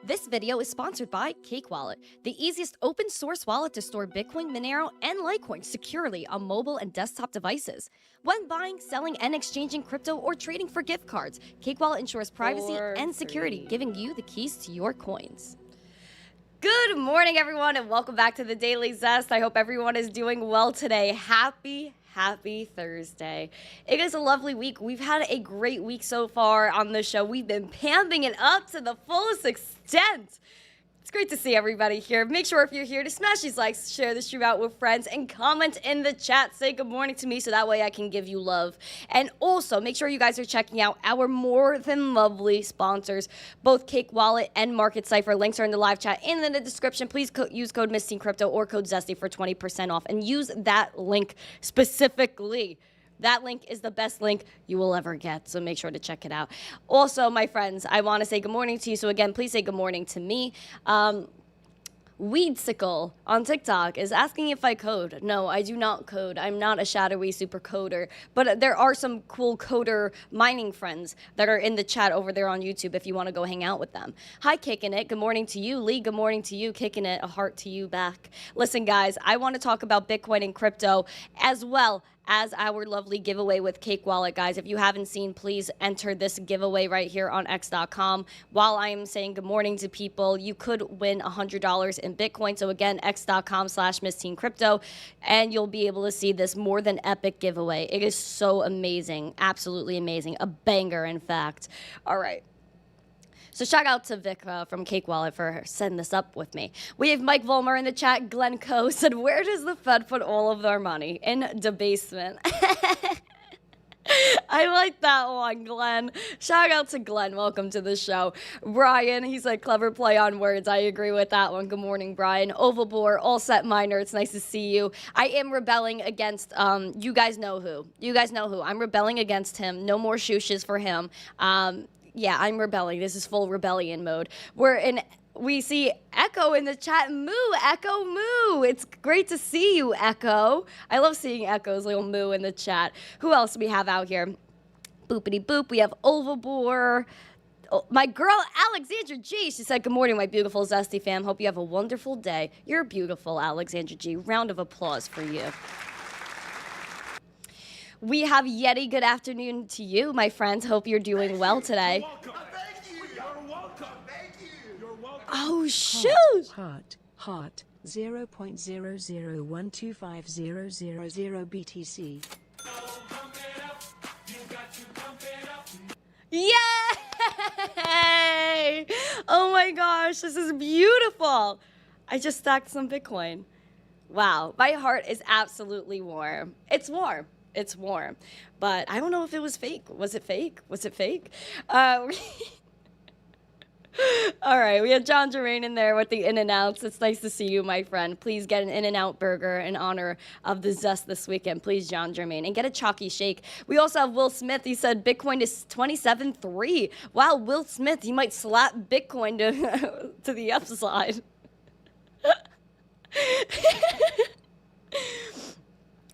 This video is sponsored by Cake Wallet, the easiest open source wallet to store Bitcoin, Monero, and Litecoin securely on mobile and desktop devices. When buying, selling, and exchanging crypto or trading for gift cards, Cake Wallet ensures privacy and security, giving you the keys to your coins. Good morning, everyone, and welcome back to the Daily Zest. I hope everyone is doing well today. Happy Thursday. It is a lovely week. We've had a great week so far on the show. We've been pamping it up to the fullest extent. It's great to see everybody here. Make sure if you're here to smash these likes, share the stream out with friends, and comment in the chat. Say good morning to me so that way I can give you love. And also, make sure you guys are checking out our more than lovely sponsors, both Cake Wallet and Market Cipher. Links are in the live chat and in the description. Please use code missteencrypto or code Zesty for 20% off. And use that link specifically. That link is the best link you will ever get, so make sure to check it out. Also, my friends, I want to say good morning to you. So again, please say good morning to me. Weedsicle on TikTok is asking if I code. No, I do not code. I'm not a shadowy super coder. But there are some cool coder mining friends that are in the chat over there on YouTube if you want to go hang out with them. Hi, Kicking It. Good morning to you. Lee, good morning to you. Kicking It, a heart to you back. Listen, guys, I want to talk about Bitcoin and crypto as well as our lovely giveaway with Cake Wallet, guys. If you haven't seen, please enter this giveaway right here on x.com. While I am saying good morning to people, you could win $100 in Bitcoin. So again, x.com/missteencrypto, and you'll be able to see this more than epic giveaway. It is so amazing, absolutely amazing, a banger, in fact. All right. So shout out to Vic from Cake Wallet for setting this up with me. We have Mike Volmer in the chat. Glenn Coe said, where does the Fed put all of their money? In the basement. I like that one, Glenn. Shout out to Glenn. Welcome to the show. Brian, he said, clever play on words. I agree with that one. Good morning, Brian. Ovalbore, all set miner. It's nice to see you. I am rebelling against, you guys know who. You guys know who. I'm rebelling against him. No more shooshes for him. Yeah, I'm rebelling. This is full rebellion mode. We see Echo in the chat. Moo, Echo, moo. It's great to see you, Echo. I love seeing Echo's little moo in the chat. Who else do we have out here? Boopity boop. We have Ovalbore. Oh, my girl, Alexandra G. She said, good morning, my beautiful Zesty fam. Hope you have a wonderful day. You're beautiful, Alexandra G. Round of applause for you. We have Yeti. Good afternoon to you, my friends. Hope you're doing well today. You're welcome. Thank you. You're welcome. Thank you. You're welcome. Oh, shoot. Heart 0.00125000 BTC. Yay! Oh my gosh, this is beautiful. I just stacked some Bitcoin. Wow, my heart is absolutely warm. It's warm. It's warm, but I don't know if it was fake. Was it fake? Was it fake? All right, we have John Germain in there with the In-N-Outs. It's nice to see you, my friend. Please get an In-N-Out burger in honor of the Zest this weekend. Please, John Germain. And get a chalky shake. We also have Will Smith. He said Bitcoin is 27.3. Wow, Will Smith, he might slap Bitcoin to the upside.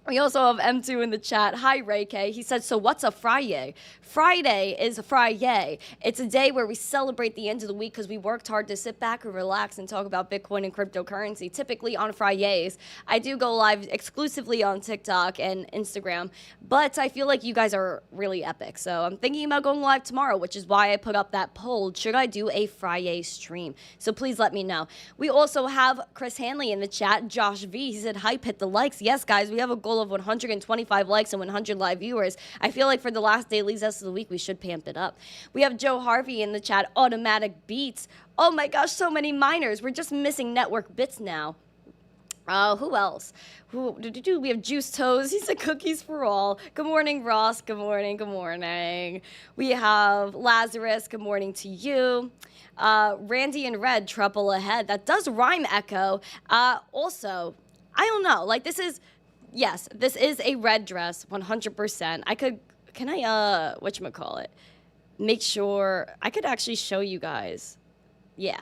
We also have M2 in the chat. Hi, Ray K. He said, so what's a Friday? Friday is a Friday. It's a day where we celebrate the end of the week because we worked hard to sit back and relax and talk about Bitcoin and cryptocurrency. Typically on Fridays, I do go live exclusively on TikTok and Instagram, but I feel like you guys are really epic. So I'm thinking about going live tomorrow, which is why I put up that poll. Should I do a Friday stream? So please let me know. We also have Chris Hanley in the chat. Josh V. He said, hype, hit the likes. Yes, guys, we have a goal of 125 likes and 100 live viewers. I feel like for the last Daily Zest of the week, we should pamp it up. We have Joe Harvey in the chat. Automatic Beats. Oh my gosh, so many miners. We're just missing network bits now. Who else? We have Juice Toes. He said cookies for all. Good morning, Ross. Good morning. Good morning. We have Lazarus. Good morning to you. Randy and Red, trouble ahead. That does rhyme, Echo. Also, I don't know. Like, this is... Yes, this is a red dress, 100%. Can I, whatchamacallit, make sure, I could actually show you guys. Yeah.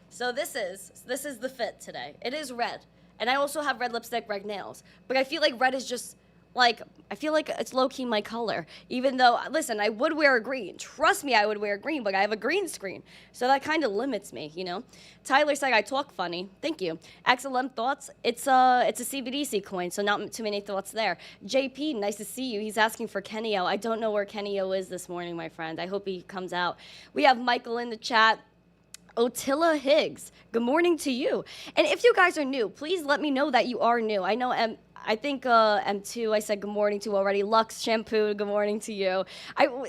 So this is the fit today. It is red. And I also have red lipstick, red nails. But I feel like red is just Like, I feel like it's low-key my color. Even though, listen, I would wear a green. Trust me, I would wear green, but I have a green screen. So that kind of limits me, you know? Tyler said I talk funny. Thank you. XLM Thoughts, it's a CBDC coin, so not too many thoughts there. JP, nice to see you. He's asking for Kenio. I don't know where Kenio is this morning, my friend. I hope he comes out. We have Michael in the chat. Otilla Higgs, good morning to you. And if you guys are new, please let me know that you are new. I know I think M2 I said good morning to already. Lux Shampoo, good morning to you.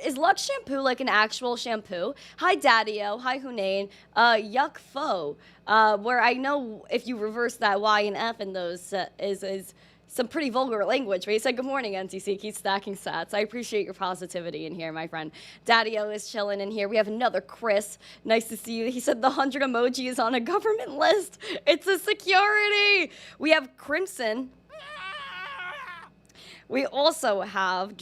Is Lux Shampoo like an actual shampoo? Hi Daddy-O, hi Hunain. Yuck Fo, where I know if you reverse that Y and F in those is some pretty vulgar language, but he said, good morning, NTC. Keep stacking sats. I appreciate your positivity in here, my friend. Daddy-O is chilling in here. We have another Chris. Nice to see you. He said the 100 emoji is on a government list. It's a security. We have Crimson. We also have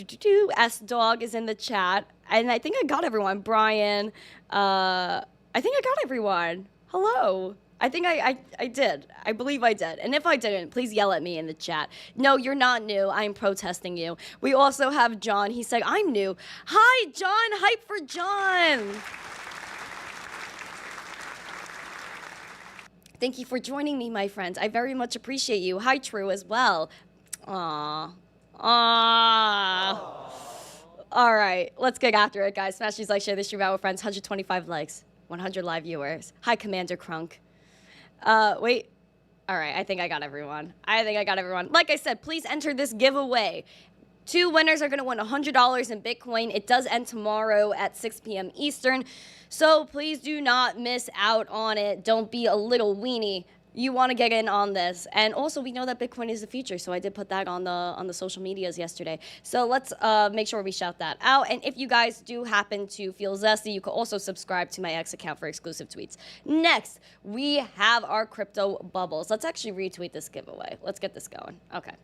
S-Dog is in the chat. And I think I got everyone. Brian. I think I got everyone. Hello. I think I did. I believe I did. And if I didn't, please yell at me in the chat. No, you're not new. I'm protesting you. We also have John. He said, I'm new. Hi, John. Hype for John. Thank you for joining me, my friends. I very much appreciate you. Hi, True, as well. Aww. Aww. All right. Let's get after it, guys. Smash these likes, share this stream out with friends. 125 likes. 100 live viewers. Hi, Commander Crunk. Wait. All right, I think I got everyone. Like I said, please enter this giveaway. 2 winners are going to win $100 in Bitcoin. It does end tomorrow at 6 p.m. Eastern. So please do not miss out on it. Don't be a little weenie. You want to get in on this. And also, we know that Bitcoin is the future, so I did put that on the social medias yesterday. So let's make sure we shout that out. And if you guys do happen to feel zesty, you can also subscribe to my X account for exclusive tweets. Next, we have our crypto bubbles. Let's actually retweet this giveaway. Let's get this going. Okay.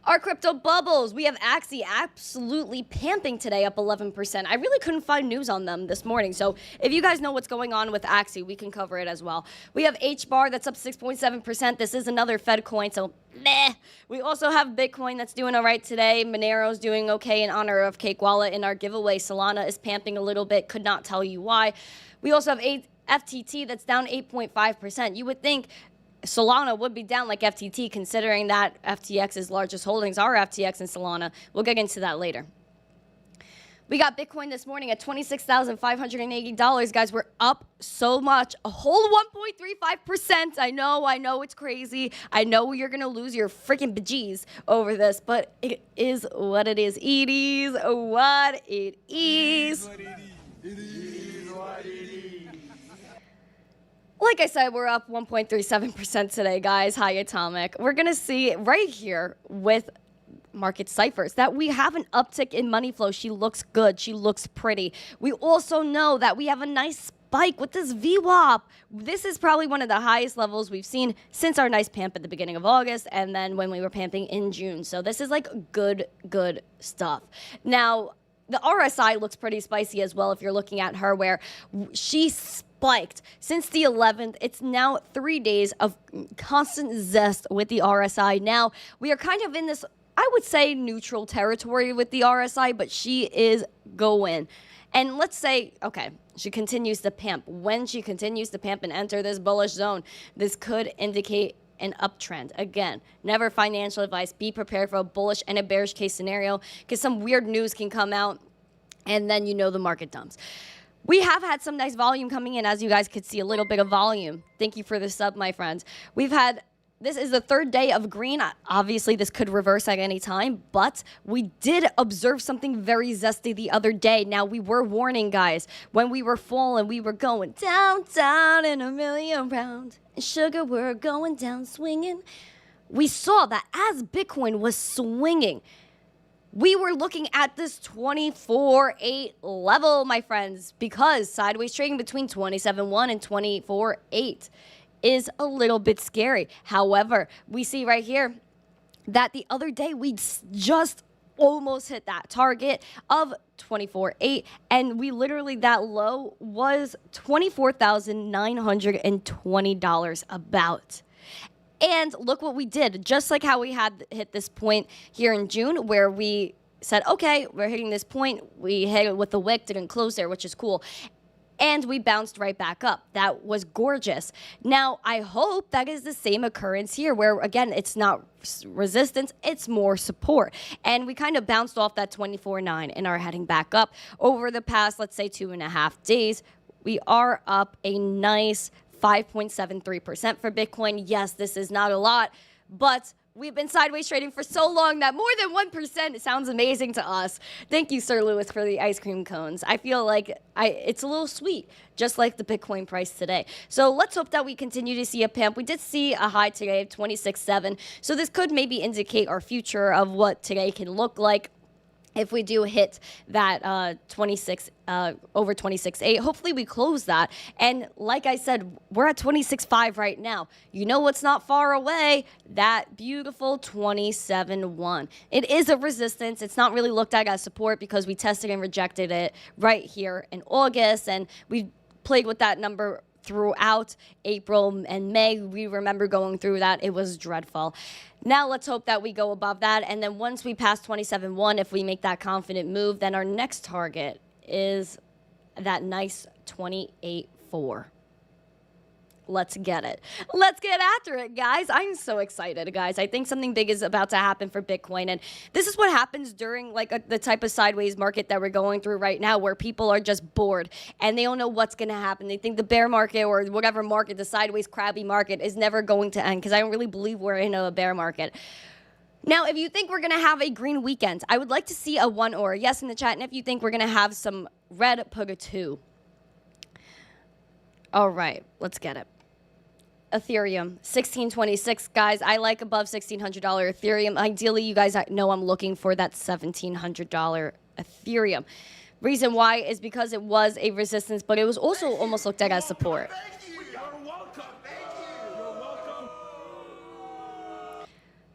Our crypto bubbles. We have Axie absolutely pamping today, up 11%. I really couldn't find news on them this morning. So if you guys know what's going on with Axie, we can cover it as well. We have HBAR that's up 6.7%. This is another Fed coin, so meh. We also have Bitcoin that's doing all right today. Monero's doing okay in honor of Cake Wallet in our giveaway. Solana is pamping a little bit. Could not tell you why. We also have FTT that's down 8.5%. You would think Solana would be down like FTT, considering that FTX's largest holdings are FTX and Solana. We'll get into that later. We got Bitcoin this morning at $26,580. Guys, we're up so much, a whole 1.35%. I know it's crazy. I know you're going to lose your freaking bejeez over this, but it is what it is. It is what it is. Like I said, we're up 1.37% today, guys. Hi, Atomic. We're going to see right here with market ciphers that we have an uptick in money flow. She looks good. She looks pretty. We also know that we have a nice spike with this VWAP. This is probably one of the highest levels we've seen since our nice pamp at the beginning of August and then when we were pamping in June. So this is like good stuff. Now, the RSI looks pretty spicy as well if you're looking at her, where she spiked since the 11th. It's now 3 days of constant zest with the RSI. Now, we are kind of in this, I would say, neutral territory with the RSI, but she is going. And let's say, okay, she continues to pamp. When she continues to pamp and enter this bullish zone, this could indicate an uptrend. Again, never financial advice. Be prepared for a bullish and a bearish case scenario, because some weird news can come out and then you know the market dumps. We have had some nice volume coming in, as you guys could see, a little bit of volume. Thank you for the sub, my friends. This is the 3rd day of green. Obviously, this could reverse at any time, but we did observe something very zesty the other day. Now, we were warning, guys, when we were full and we were going down, down in a million round, and sugar, we're going down swinging. We saw that as Bitcoin was swinging, we were looking at this 24.8 level, my friends, because sideways trading between 27.1 and 24.8 is a little bit scary. However, we see right here that the other day we just almost hit that target of 24.8, and we literally, that low was $24,920 about. And look what we did. Just like how we had hit this point here in June where we said, okay, we're hitting this point. We hit it with the wick, didn't close there, which is cool. And we bounced right back up. That was gorgeous. Now, I hope that is the same occurrence here where, again, it's not resistance, it's more support. And we kind of bounced off that 24.9 and are heading back up. Over the past, let's say, 2.5 days, we are up a nice 5.73% for Bitcoin. Yes, this is not a lot, but we've been sideways trading for so long that more than 1% sounds amazing to us. Thank you, Sir Lewis, for the ice cream cones. I feel like it's a little sweet, just like the Bitcoin price today. So let's hope that we continue to see a pump. We did see a high today of 26.7. So this could maybe indicate our future of what today can look like. If we do hit that over 26.8, hopefully we close that. And like I said, we're at 26.5 right now. You know what's not far away? That beautiful 27.1. It is a resistance. It's not really looked at as support because we tested and rejected it right here in August. And we played with that number throughout April and May. We remember going through that. It was dreadful. Now let's hope that we go above that. And then once we pass 27.1, if we make that confident move, then our next target is that nice 28.4. Let's get it. Let's get after it, guys. I'm so excited, guys. I think something big is about to happen for Bitcoin. And this is what happens during the type of sideways market that we're going through right now where people are just bored and they don't know what's going to happen. They think the bear market or whatever market, the sideways crabby market is never going to end because I don't really believe we're in a bear market. Now, if you think we're going to have a green weekend, I would like to see a 1 or a yes in the chat. And if you think we're going to have some red, put a 2. All right, let's get it. Ethereum, 1626, guys. I like above $1,600 Ethereum. Ideally, you guys know I'm looking for that $1,700 Ethereum. Reason why is because it was a resistance, but it was also almost looked at as support. Thank you. You're welcome. Thank you. You're welcome.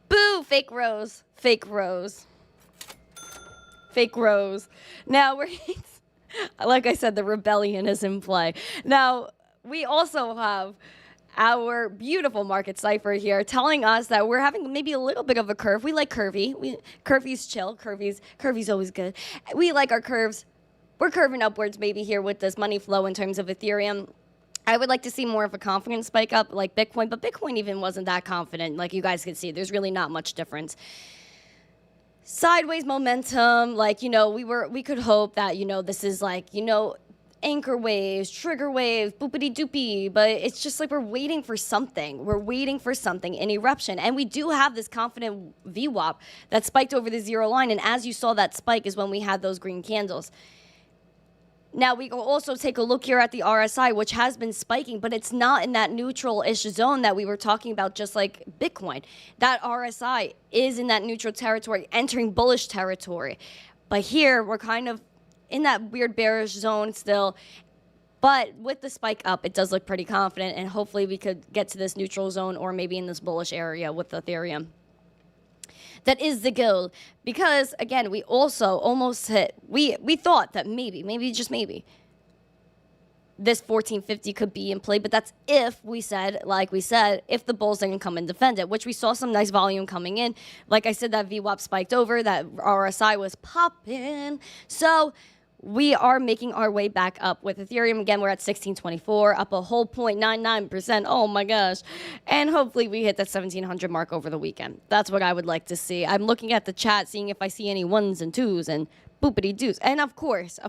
Boo! Fake rose. Fake rose. Fake rose. Now, we're like I said, the rebellion is in play. Now, we also have our beautiful market Cipher here telling us that we're having maybe a little bit of a curve. We like curvy. Curvy's chill. Curvy's always good. We like our curves. We're curving upwards maybe here with this money flow in terms of Ethereum. I would like to see more of a confidence spike up like Bitcoin, but Bitcoin even wasn't that confident. Like you guys can see, there's really not much difference. Sideways momentum, we could hope that, this is anchor waves, trigger waves, boopity doopy, but it's just like we're waiting for something. We're waiting for something, an eruption. And we do have this confident VWAP that spiked over the zero line. And as you saw, that spike is when we had those green candles. Now, we can also take a look here at the RSI, which has been spiking, but it's not in that neutral-ish zone that we were talking about, just like Bitcoin. That RSI is in that neutral territory, entering bullish territory. But here, we're kind of in that weird bearish zone still. But with the spike up, it does look pretty confident, and hopefully we could get to this neutral zone or maybe in this bullish area with Ethereum. That is the goal, because again, we also almost hit, we thought that maybe, just maybe, this 1450 could be in play, but that's if we said, if the bulls didn't come and defend it, which we saw some nice volume coming in. Like I said, that VWAP spiked over, that RSI was popping. So we are making our way back up with Ethereum. Again, we're at 1624, up a whole 0.99%. Oh my gosh. And hopefully we hit that 1700 mark over the weekend. That's what I would like to see. I'm looking at the chat, seeing if I see any 1s and 2s and boopity doos. And of course,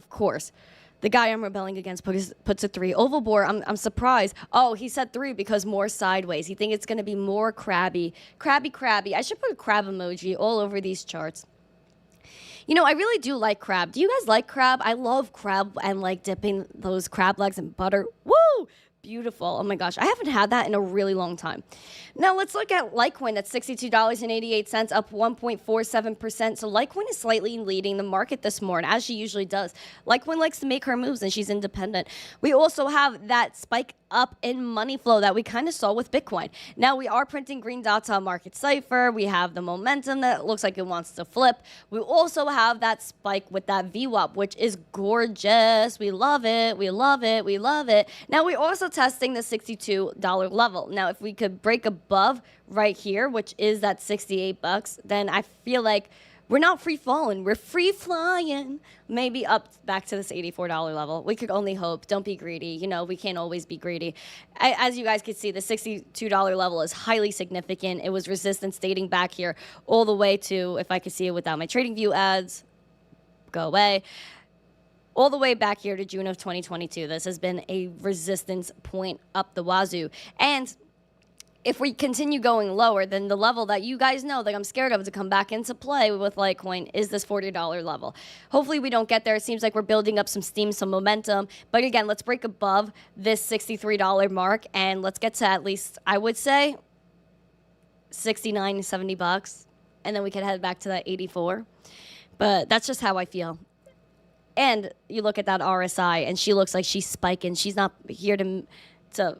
the guy I'm rebelling against puts a 3. Oval bore, I'm surprised. Oh, he said 3 because more sideways. He thinks it's going to be more crabby. Crabby. I should put a crab emoji all over these charts. I really do like crab. Do you guys like crab? I love crab and dipping those crab legs in butter. Woo! Beautiful. Oh my gosh. I haven't had that in a really long time. Now let's look at Litecoin. That's $62.88, up 1.47%. So Litecoin is slightly leading the market this morning, as she usually does. Litecoin likes to make her moves, and she's independent. We also have that spike up in money flow that we kind of saw with Bitcoin. Now we are printing green dots on market Cipher. We have the momentum that looks like it wants to flip. We also have that spike with that VWAP, which is gorgeous. We love it. Now we also testing the $62 level. Now, if we could break above right here, which is that 68 bucks, then I feel like we're not free falling. We're free flying. Maybe up back to this $84 level. We could only hope. Don't be greedy. You know, we can't always be greedy. As you guys can see, the $62 level is highly significant. It was resistance dating back here all the way to, if I could see it without my trading view ads, go away, all the way back here to June of 2022. This has been a resistance point up the wazoo. And if we continue going lower, then the level that you guys know that I'm scared of to come back into play with Litecoin is this $40 level. Hopefully we don't get there. It seems like we're building up some steam, some momentum. But again, let's break above this $63 mark and let's get to at least, I would say, 69, 70 bucks. And then we can head back to that 84. But that's just how I feel. And you look at that RSI and she looks like she's spiking. She's not here to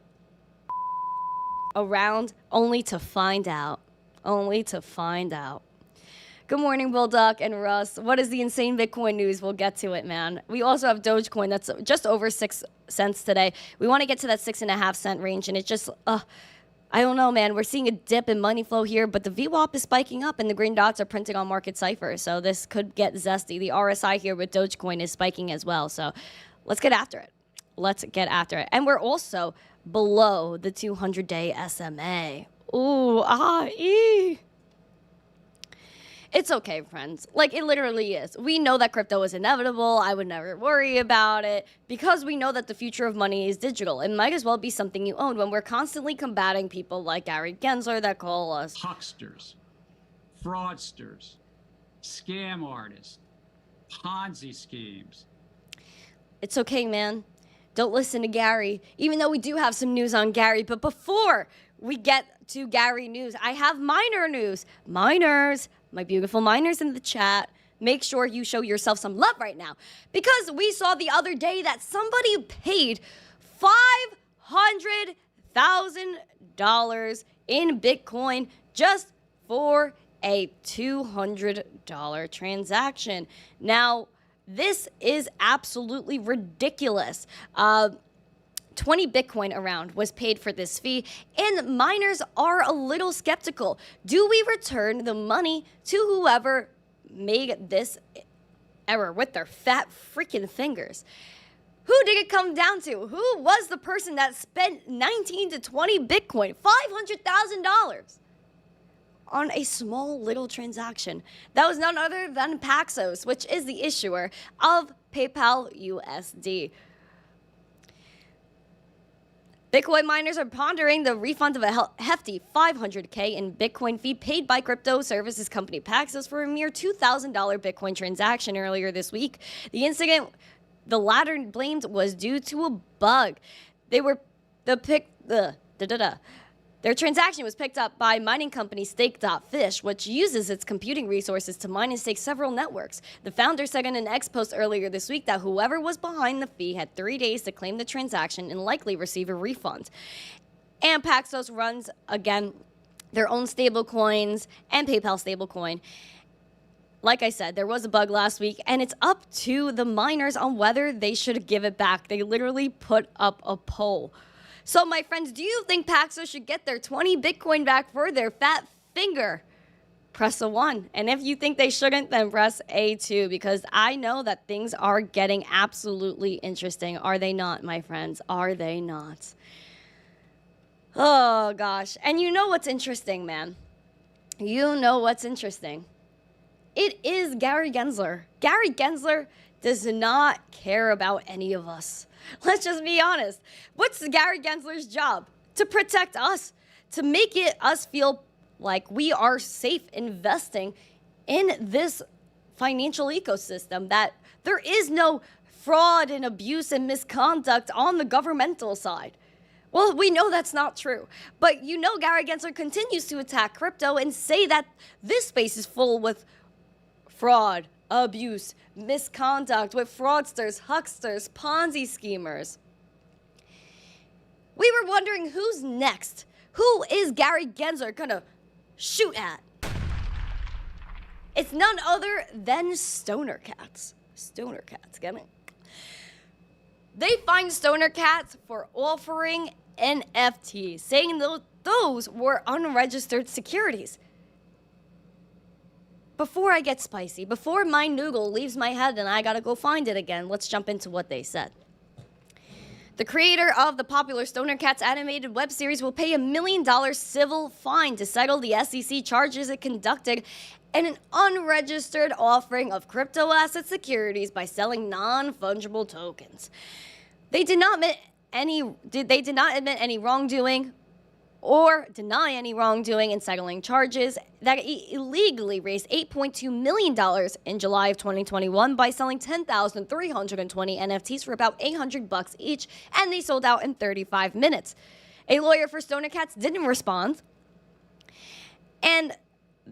around, only to find out. Only to find out. Good morning, Bull Duck and Russ. What is the insane Bitcoin news? We'll get to it, man. We also have Dogecoin that's just over 6 cents today. We want to get to that 6.5 cent range, and it just, I don't know, man. We're seeing a dip in money flow here, but the VWAP is spiking up, and the green dots are printing on market Cipher, so this could get zesty. The RSI here with Dogecoin is spiking as well, so let's get after it. Let's get after it. And we're also below the 200-day SMA. Ooh, It's okay, friends. Like, it literally is. We know that crypto is inevitable. I would never worry about it because we know that the future of money is digital. It might as well be something you own when we're constantly combating people like Gary Gensler that call us hucksters, fraudsters, scam artists, Ponzi schemes. It's okay, man. Don't listen to Gary, even though we do have some news on Gary. But before we get to Gary news, I have miner news. Miners, my beautiful miners in the chat, make sure you show yourself some love right now. Because we saw the other day that somebody paid $500,000 in Bitcoin just for a $200 transaction. Now, this is absolutely ridiculous. 20 Bitcoin around was paid for this fee, and miners are a little skeptical. Do we return the money to whoever made this error with their fat freaking fingers? Who did it come down to? Who was the person that spent 19 to 20 Bitcoin, $500,000? On a small little transaction? That was none other than Paxos, which is the issuer of PayPal USD. Bitcoin miners are pondering the refund of a hefty $500K in Bitcoin fee paid by crypto services company Paxos for a mere $2,000 Bitcoin transaction earlier this week. The incident the latter blamed was due to a bug. Their transaction was picked up by mining company Stake.Fish, which uses its computing resources to mine and stake several networks. The founder said in an X post earlier this week that whoever was behind the fee had 3 days to claim the transaction and likely receive a refund. And Paxos runs, again, their own stablecoins and PayPal stablecoin. Like I said, there was a bug last week, and it's up to the miners on whether they should give it back. They literally put up a poll. So, my friends, do you think Paxos should get their 20 Bitcoin back for their fat finger? Press a 1. And if you think they shouldn't, then press a 2, because I know that things are getting absolutely interesting. Are they not, my friends? Are they not? Oh, gosh. And you know what's interesting, man? You know what's interesting. It is Gary Gensler. Gary Gensler does not care about any of us. Let's just be honest. What's Gary Gensler's job? To protect us, to make us feel like we are safe investing in this financial ecosystem, that there is no fraud and abuse and misconduct on the governmental side. Well, we know that's not true. But you know Gary Gensler continues to attack crypto and say that this space is full with fraud, abuse, misconduct with fraudsters, hucksters, Ponzi schemers. We were wondering who's next. Who is Gary Gensler gonna shoot at? It's none other than Stoner Cats. Stoner Cats, get me? They fined Stoner Cats for offering NFTs, saying those were unregistered securities. Before I get spicy, before my noodle leaves my head and I gotta go find it again, let's jump into what they said. The creator of the popular Stoner Cats animated web series will pay $1 million civil fine to settle the SEC charges it conducted in an unregistered offering of crypto asset securities by selling non-fungible tokens. They did not admit any wrongdoing or deny any wrongdoing in settling charges that illegally raised $8.2 million in July of 2021 by selling 10,320 NFTs for about $800 each, and they sold out in 35 minutes. A lawyer for Stoner Cats didn't respond, and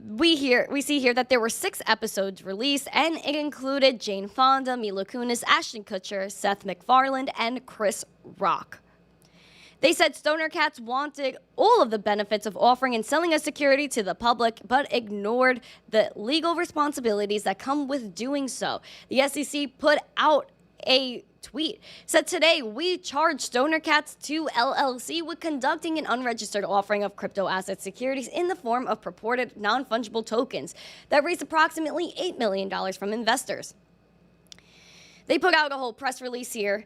we see here that there were 6 episodes released, and it included Jane Fonda, Mila Kunis, Ashton Kutcher, Seth MacFarlane, and Chris Rock. They said Stoner Cats wanted all of the benefits of offering and selling a security to the public, but ignored the legal responsibilities that come with doing so. The SEC put out a tweet, said today, we charge Stoner Cats 2 LLC with conducting an unregistered offering of crypto asset securities in the form of purported non-fungible tokens that raised approximately $8 million from investors. They put out a whole press release here.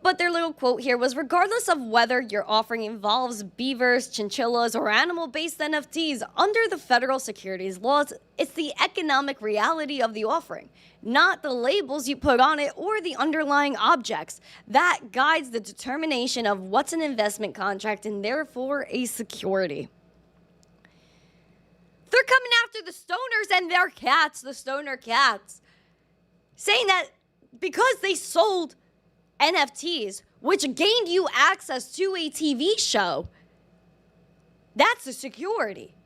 But their little quote here was, regardless of whether your offering involves beavers, chinchillas, or animal-based NFTs, under the federal securities laws, it's the economic reality of the offering, not the labels you put on it or the underlying objects. That guides the determination of what's an investment contract and therefore a security. They're coming after the stoners and their cats, the Stoner Cats, saying that because they sold NFTs, which gained you access to a TV show, that's a security.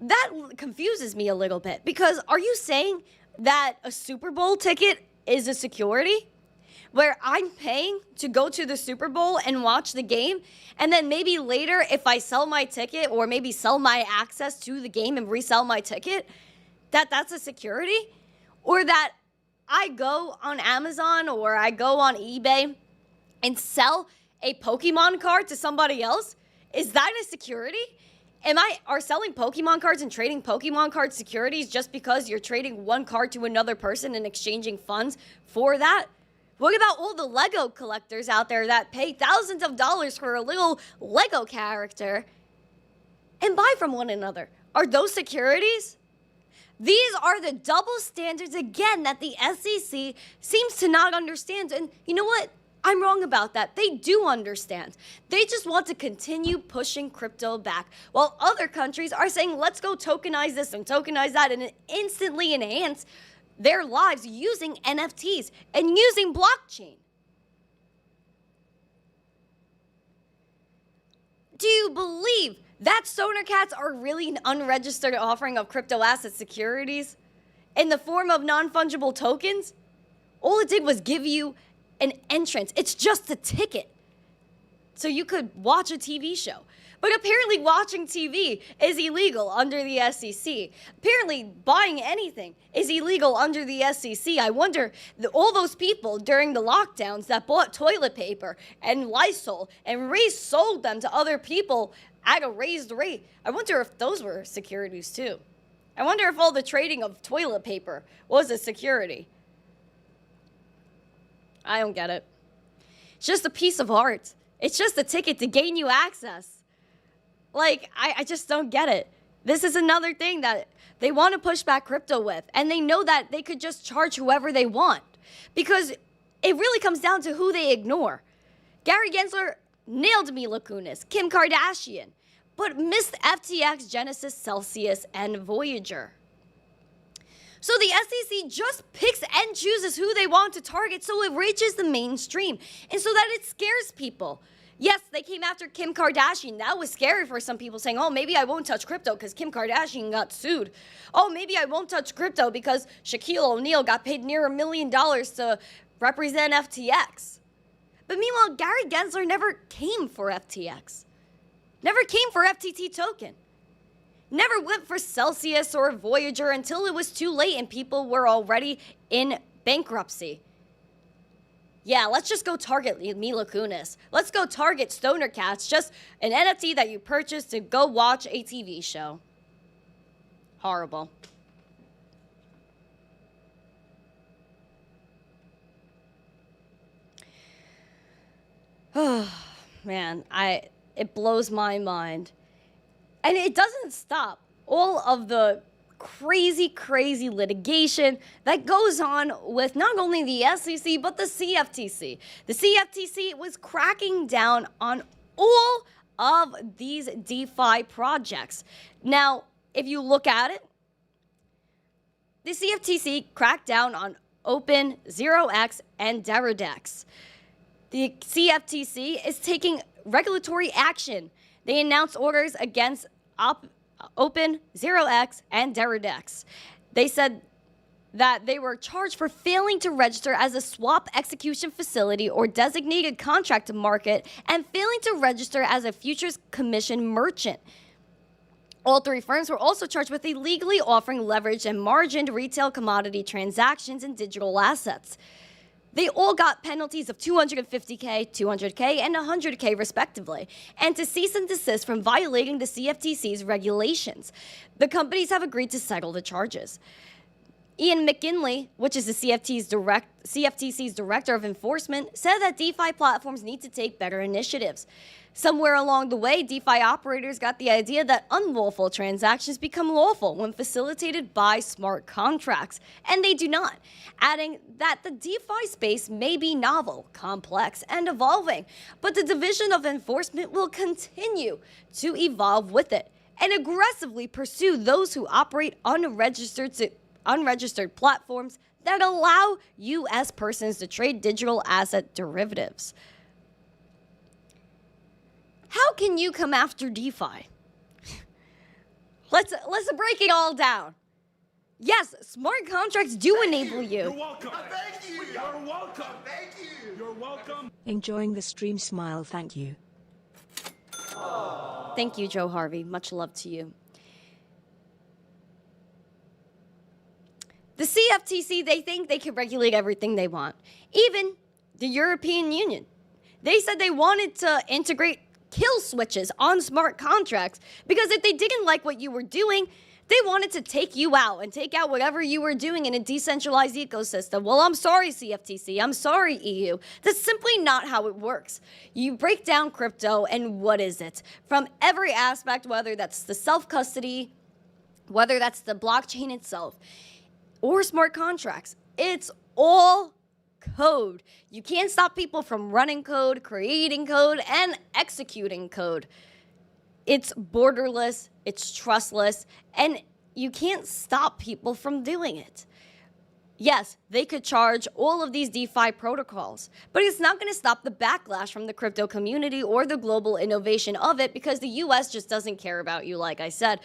That confuses me a little bit, because are you saying that a Super Bowl ticket is a security? Where I'm paying to go to the Super Bowl and watch the game, and then maybe later if I sell my ticket or maybe sell my access to the game and resell my ticket, that's a security? Or that I go on Amazon or I go on eBay and sell a Pokemon card to somebody else? Is that a security? Are selling Pokemon cards and trading Pokemon card securities just because you're trading one card to another person and exchanging funds for that? What about all the Lego collectors out there that pay thousands of dollars for a little Lego character and buy from one another? Are those securities? These are the double standards, again, that the SEC seems to not understand. And you know what? I'm wrong about that. They do understand. They just want to continue pushing crypto back, while other countries are saying, let's go tokenize this and tokenize that, and instantly enhance their lives using NFTs and using blockchain. Do you believe that Stoner Cats are really an unregistered offering of crypto asset securities in the form of non-fungible tokens? All it did was give you an entrance. It's just a ticket, so you could watch a TV show. But apparently watching TV is illegal under the SEC. Apparently buying anything is illegal under the SEC. I wonder, all those people during the lockdowns that bought toilet paper and Lysol and resold them to other people at a raised rate, I wonder if those were securities too. I wonder if all the trading of toilet paper was a security. I don't get it. It's just a piece of art. It's just a ticket to gain you access. Like, I just don't get it. This is another thing that they want to push back crypto with. And they know that they could just charge whoever they want. Because it really comes down to who they ignore. Gary Gensler nailed Mila Kunis, Kim Kardashian, but missed FTX, Genesis, Celsius, and Voyager. So the SEC just picks and chooses who they want to target so it reaches the mainstream and so that it scares people. Yes, they came after Kim Kardashian. That was scary for some people, saying, oh, maybe I won't touch crypto because Kim Kardashian got sued. Oh, maybe I won't touch crypto because Shaquille O'Neal got paid near $1 million to represent FTX. But meanwhile, Gary Gensler never came for FTX. Never came for FTT token. Never went for Celsius or Voyager until it was too late and people were already in bankruptcy. Yeah, let's just go target Mila Kunis. Let's go target Stoner Cats, just an NFT that you purchased to go watch a TV show. Horrible. Oh, man, it blows my mind. And it doesn't stop. All of the crazy litigation that goes on with not only the SEC, but the CFTC. The CFTC was cracking down on all of these DeFi projects. Now, if you look at it, the CFTC cracked down on Open, 0x, and Deridex. The CFTC is taking regulatory action. They announced orders against Open, 0x, and Deridex. They said that they were charged for failing to register as a swap execution facility or designated contract market and failing to register as a futures commission merchant. All three firms were also charged with illegally offering leveraged and margined retail commodity transactions and digital assets. They all got penalties of $250K, $200K, and $100K respectively, and to cease and desist from violating the CFTC's regulations. The companies have agreed to settle the charges. Ian McKinley, which is the CFTC's director of enforcement, said that DeFi platforms need to take better initiatives. Somewhere along the way, DeFi operators got the idea that unlawful transactions become lawful when facilitated by smart contracts, and they do not, adding that the DeFi space may be novel, complex, and evolving, but the Division of Enforcement will continue to evolve with it and aggressively pursue those who operate unregistered platforms that allow U.S. persons to trade digital asset derivatives. How can you come after DeFi? Let's break it all down. Yes, smart contracts do enable you. You're welcome. Thank you. You're welcome. Thank you. You're welcome. Enjoying the stream, smile, thank you. Thank you, Joe Harvey. Much love to you. The CFTC, they think they can regulate everything they want. Even the European Union. They said they wanted to integrate kill switches on smart contracts because if they didn't like what you were doing, they wanted to take you out and take out whatever you were doing in a decentralized ecosystem. Well, I'm sorry, CFTC. I'm sorry, EU. That's simply not how it works. You break down crypto, and what is it? From every aspect, whether that's the self-custody, whether that's the blockchain itself, or smart contracts, it's all code. You can't stop people from running code, creating code, and executing code. It's borderless, it's trustless, and you can't stop people from doing it. Yes, they could charge all of these DeFi protocols, but it's not going to stop the backlash from the crypto community or the global innovation of it because the US just doesn't care about you, like I said.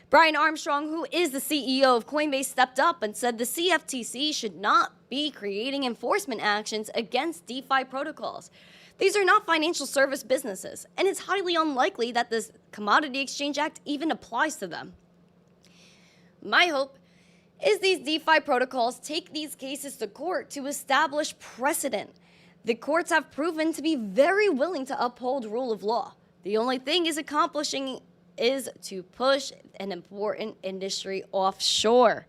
Brian Armstrong, who is the CEO of Coinbase, stepped up and said the CFTC should not be creating enforcement actions against DeFi protocols. These are not financial service businesses, and it's highly unlikely that this Commodity Exchange Act even applies to them. My hope is these DeFi protocols take these cases to court to establish precedent. The courts have proven to be very willing to uphold rule of law. The only thing is to push an important industry offshore,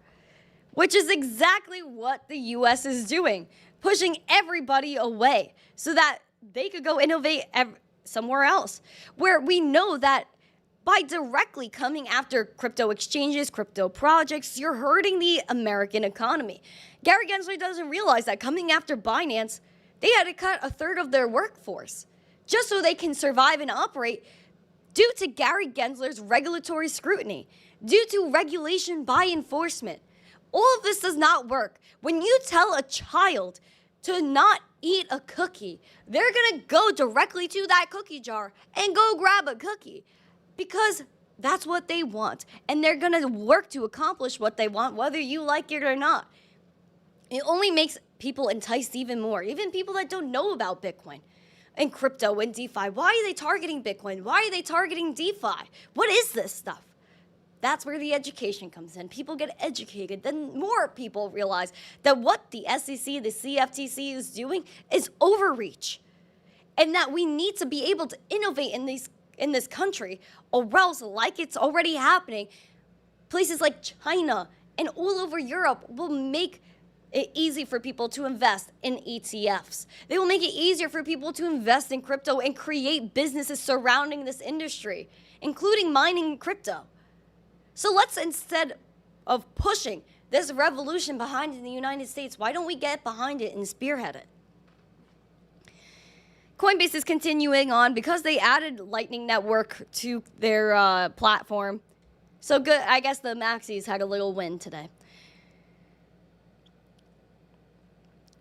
which is exactly what the U.S. is doing, pushing everybody away so that they could go innovate somewhere else, where we know that by directly coming after crypto exchanges, crypto projects, you're hurting the American economy. Gary Gensler doesn't realize that coming after Binance, they had to cut a third of their workforce just so they can survive and operate due to Gary Gensler's regulatory scrutiny, due to regulation by enforcement. All of this does not work. When you tell a child to not eat a cookie, they're going to go directly to that cookie jar and go grab a cookie because that's what they want. And they're going to work to accomplish what they want, whether you like it or not. It only makes people enticed even more, even people that don't know about Bitcoin and crypto and DeFi. Why are they targeting Bitcoin? Why are they targeting DeFi? What is this stuff? That's where the education comes in. People get educated. Then more people realize that what the SEC, the CFTC is doing is overreach. And that we need to be able to innovate in this country, or else, like it's already happening, places like China and all over Europe will make it easy for people to invest in ETFs. They will make it easier for people to invest in crypto and create businesses surrounding this industry, including mining crypto. So let's, instead of pushing this revolution behind in the United States, why don't we get behind it and spearhead it? Coinbase is continuing on because they added Lightning Network to their platform. So good, I guess the Maxis had a little win today.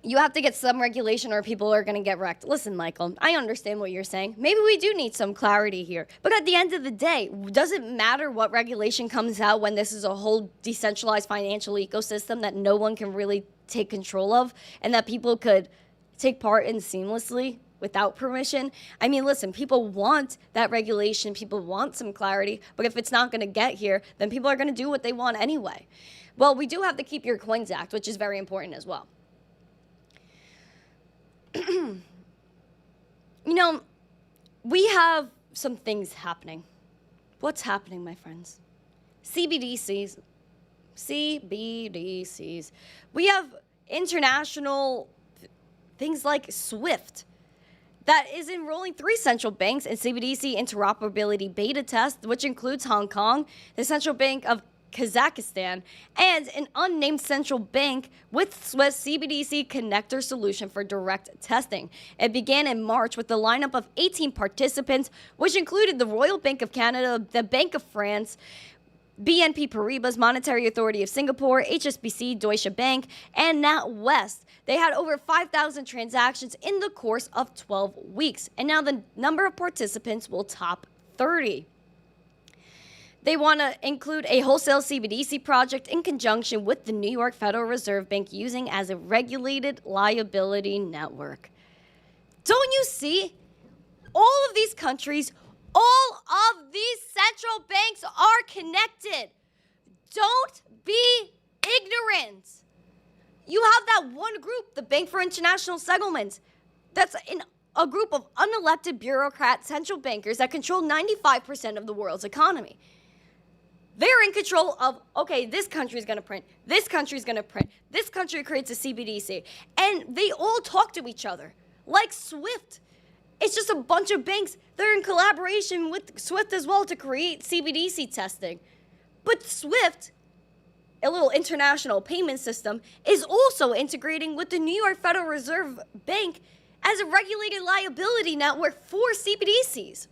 You have to get some regulation or people are going to get wrecked. Listen, Michael, I understand what you're saying. Maybe we do need some clarity here. But at the end of the day, does it matter what regulation comes out when this is a whole decentralized financial ecosystem that no one can really take control of and that people could take part in seamlessly without permission? I mean, listen, people want that regulation. People want some clarity. But if it's not going to get here, then people are going to do what they want anyway. Well, we do have the Keep Your Coins Act, which is very important as well. You know, we have some things happening. What's happening, my friends? CBDCs. We have international things like SWIFT that is enrolling 3 central banks in CBDC interoperability beta test, which includes Hong Kong, the Central Bank of Kazakhstan, and an unnamed central bank with Swift CBDC connector solution for direct testing. It began in March with a lineup of 18 participants, which included the Royal Bank of Canada, the Bank of France, BNP Paribas, Monetary Authority of Singapore, HSBC, Deutsche Bank, and NatWest. They had over 5,000 transactions in the course of 12 weeks, and now the number of participants will top 30. They want to include a wholesale CBDC project in conjunction with the New York Federal Reserve Bank using as a regulated liability network. Don't you see? All of these countries, all of these central banks are connected. Don't be ignorant. You have that one group, the Bank for International Settlements, that's in a group of unelected bureaucrat central bankers that control 95% of the world's economy. They're in control of, okay, this country is going to print, this country is going to print, this country creates a CBDC, and they all talk to each other, like SWIFT. It's just a bunch of banks. They're in collaboration with SWIFT as well to create CBDC testing. But SWIFT, a little international payment system, is also integrating with the New York Federal Reserve Bank as a regulated liability network for CBDCs.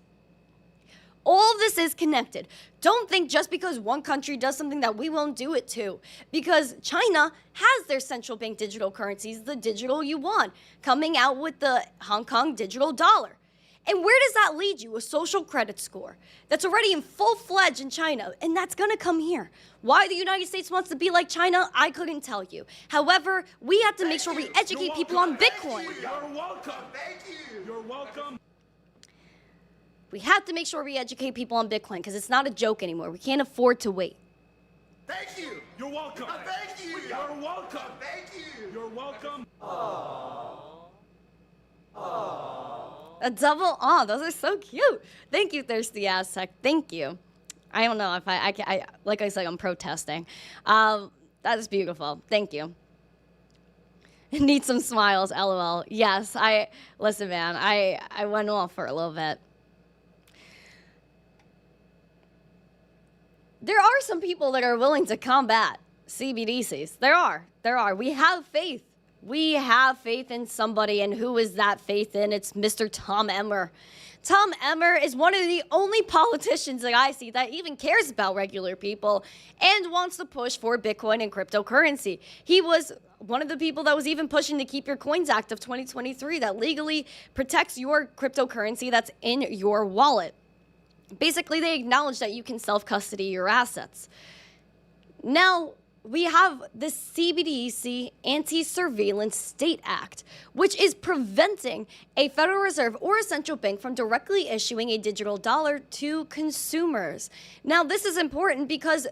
All of this is connected. Don't think just because one country does something that we won't do it too. Because China has their central bank digital currencies, the digital yuan, coming out with the Hong Kong digital dollar. And where does that lead you? A social credit score that's already in full-fledged in China, and that's going to come here. Why the United States wants to be like China, I couldn't tell you. However, we have to make sure we educate people on Bitcoin. You're welcome. Thank you. You're welcome. We have to make sure we educate people on Bitcoin because it's not a joke anymore. We can't afford to wait. Thank you. You're welcome. Thank you. You're welcome. Thank you. You're welcome. A double aw, those are so cute. Thank you, Thirsty Aztec. Thank you. I don't know if I like I said, I'm protesting. That is beautiful. Thank you. Need some smiles, LOL. Yes, listen, man, I went off for a little bit. There are some people that are willing to combat CBDCs. There are. We have faith. We have faith in somebody, and who is that faith in? It's Mr. Tom Emmer. Tom Emmer is one of the only politicians that I see that even cares about regular people and wants to push for Bitcoin and cryptocurrency. He was one of the people that was even pushing the Keep Your Coins Act of 2023 that legally protects your cryptocurrency that's in your wallet. Basically, they acknowledge that you can self-custody your assets. Now, we have the CBDC Anti-Surveillance State Act, which is preventing a Federal Reserve or a central bank from directly issuing a digital dollar to consumers. Now, this is important because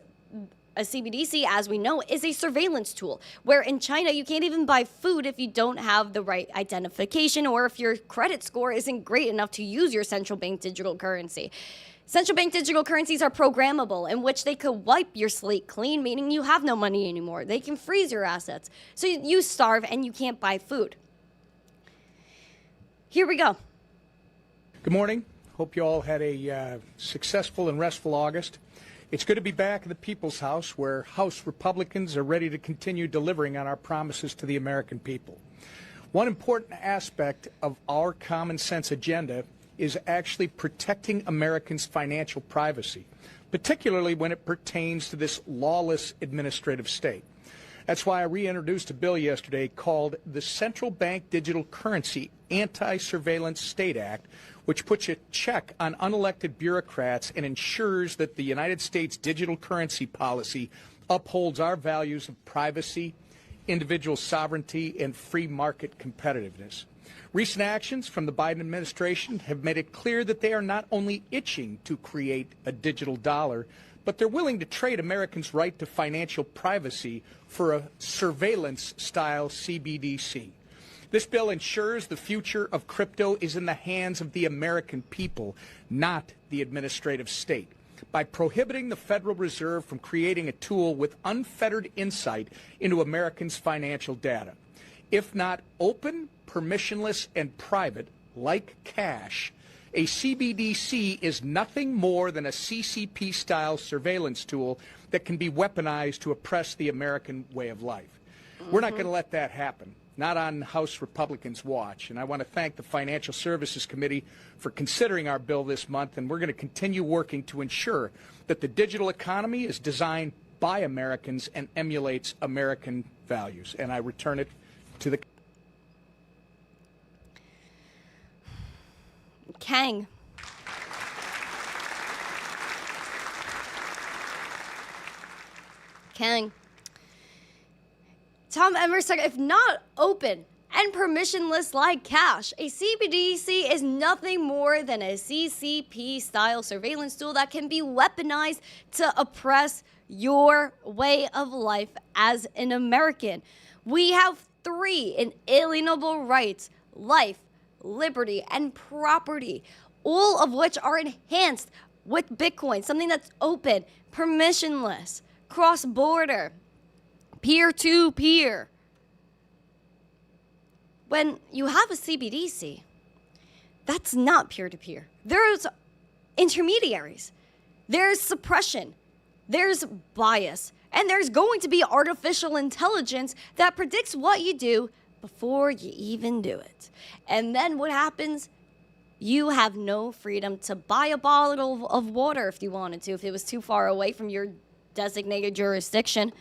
a CBDC, as we know, is a surveillance tool, where in China, you can't even buy food if you don't have the right identification or if your credit score isn't great enough to use your central bank digital currency. Central bank digital currencies are programmable, in which they could wipe your slate clean, meaning you have no money anymore. They can freeze your assets. So you starve and you can't buy food. Here we go. Good morning. Hope you all had a successful and restful August. It's good to be back in the People's House, where House Republicans are ready to continue delivering on our promises to the American people. One important aspect of our common sense agenda is actually protecting Americans' financial privacy, particularly when it pertains to this lawless administrative state. That's why I reintroduced a bill yesterday called the Central Bank Digital Currency Anti-Surveillance State Act, which puts a check on unelected bureaucrats and ensures that the United States digital currency policy upholds our values of privacy, individual sovereignty, and free market competitiveness. Recent actions from the Biden administration have made it clear that they are not only itching to create a digital dollar, but they're willing to trade Americans' right to financial privacy for a surveillance-style CBDC. This bill ensures the future of crypto is in the hands of the American people, not the administrative state, by prohibiting the Federal Reserve from creating a tool with unfettered insight into Americans' financial data. If not open, permissionless, and private, like cash, a CBDC is nothing more than a CCP-style surveillance tool that can be weaponized to oppress the American way of life. We're not going to let that happen, not on House Republicans' watch. And I want to thank the Financial Services Committee for considering our bill this month, and we're going to continue working to ensure that the digital economy is designed by Americans and emulates American values. And I return it to the Kang. Tom Emerson, if not open and permissionless like cash, a CBDC is nothing more than a CCP-style surveillance tool that can be weaponized to oppress your way of life as an American. We have 3 inalienable rights: life, liberty, and property, all of which are enhanced with Bitcoin, something that's open, permissionless, cross-border, peer-to-peer. When you have a CBDC, that's not peer-to-peer. There's intermediaries, there's suppression, there's bias, and there's going to be artificial intelligence that predicts what you do before you even do it. And then what happens? You have no freedom to buy a bottle of water if you wanted to, if it was too far away from your designated jurisdiction.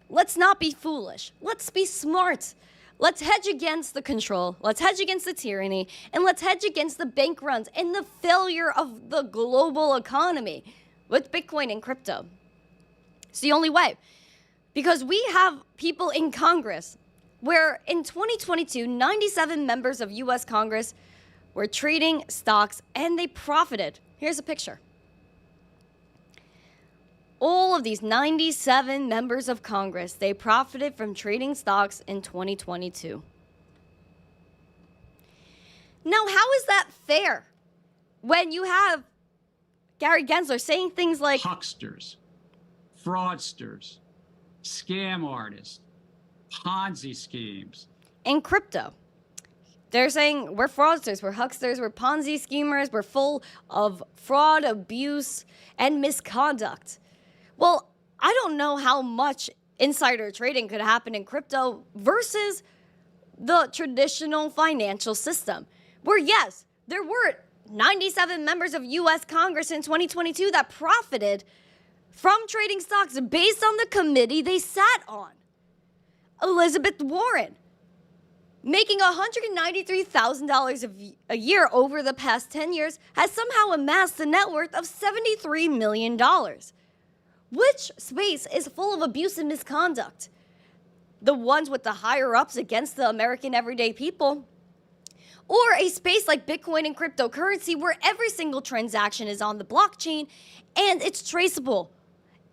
Let's not be foolish. Let's be smart. Let's hedge against the control. Let's hedge against the tyranny. And let's hedge against the bank runs and the failure of the global economy with Bitcoin and crypto. It's the only way. Because we have people in Congress where in 2022, 97 members of U.S. Congress were trading stocks and they profited. Here's a picture. All of these 97 members of Congress, they profited from trading stocks in 2022. Now, how is that fair when you have Gary Gensler saying things like hucksters, fraudsters, scam artists, Ponzi schemes. In crypto, they're saying we're fraudsters, we're hucksters, we're Ponzi schemers, we're full of fraud, abuse, and misconduct. Well, I don't know how much insider trading could happen in crypto versus the traditional financial system, where yes, there were 97 members of U.S. Congress in 2022 that profited from trading stocks based on the committee they sat on. Elizabeth Warren, making $193,000 a year over the past 10 years, has somehow amassed a net worth of $73 million. Which space is full of abuse and misconduct? The ones with the higher ups against the American everyday people? Or a space like Bitcoin and cryptocurrency where every single transaction is on the blockchain and it's traceable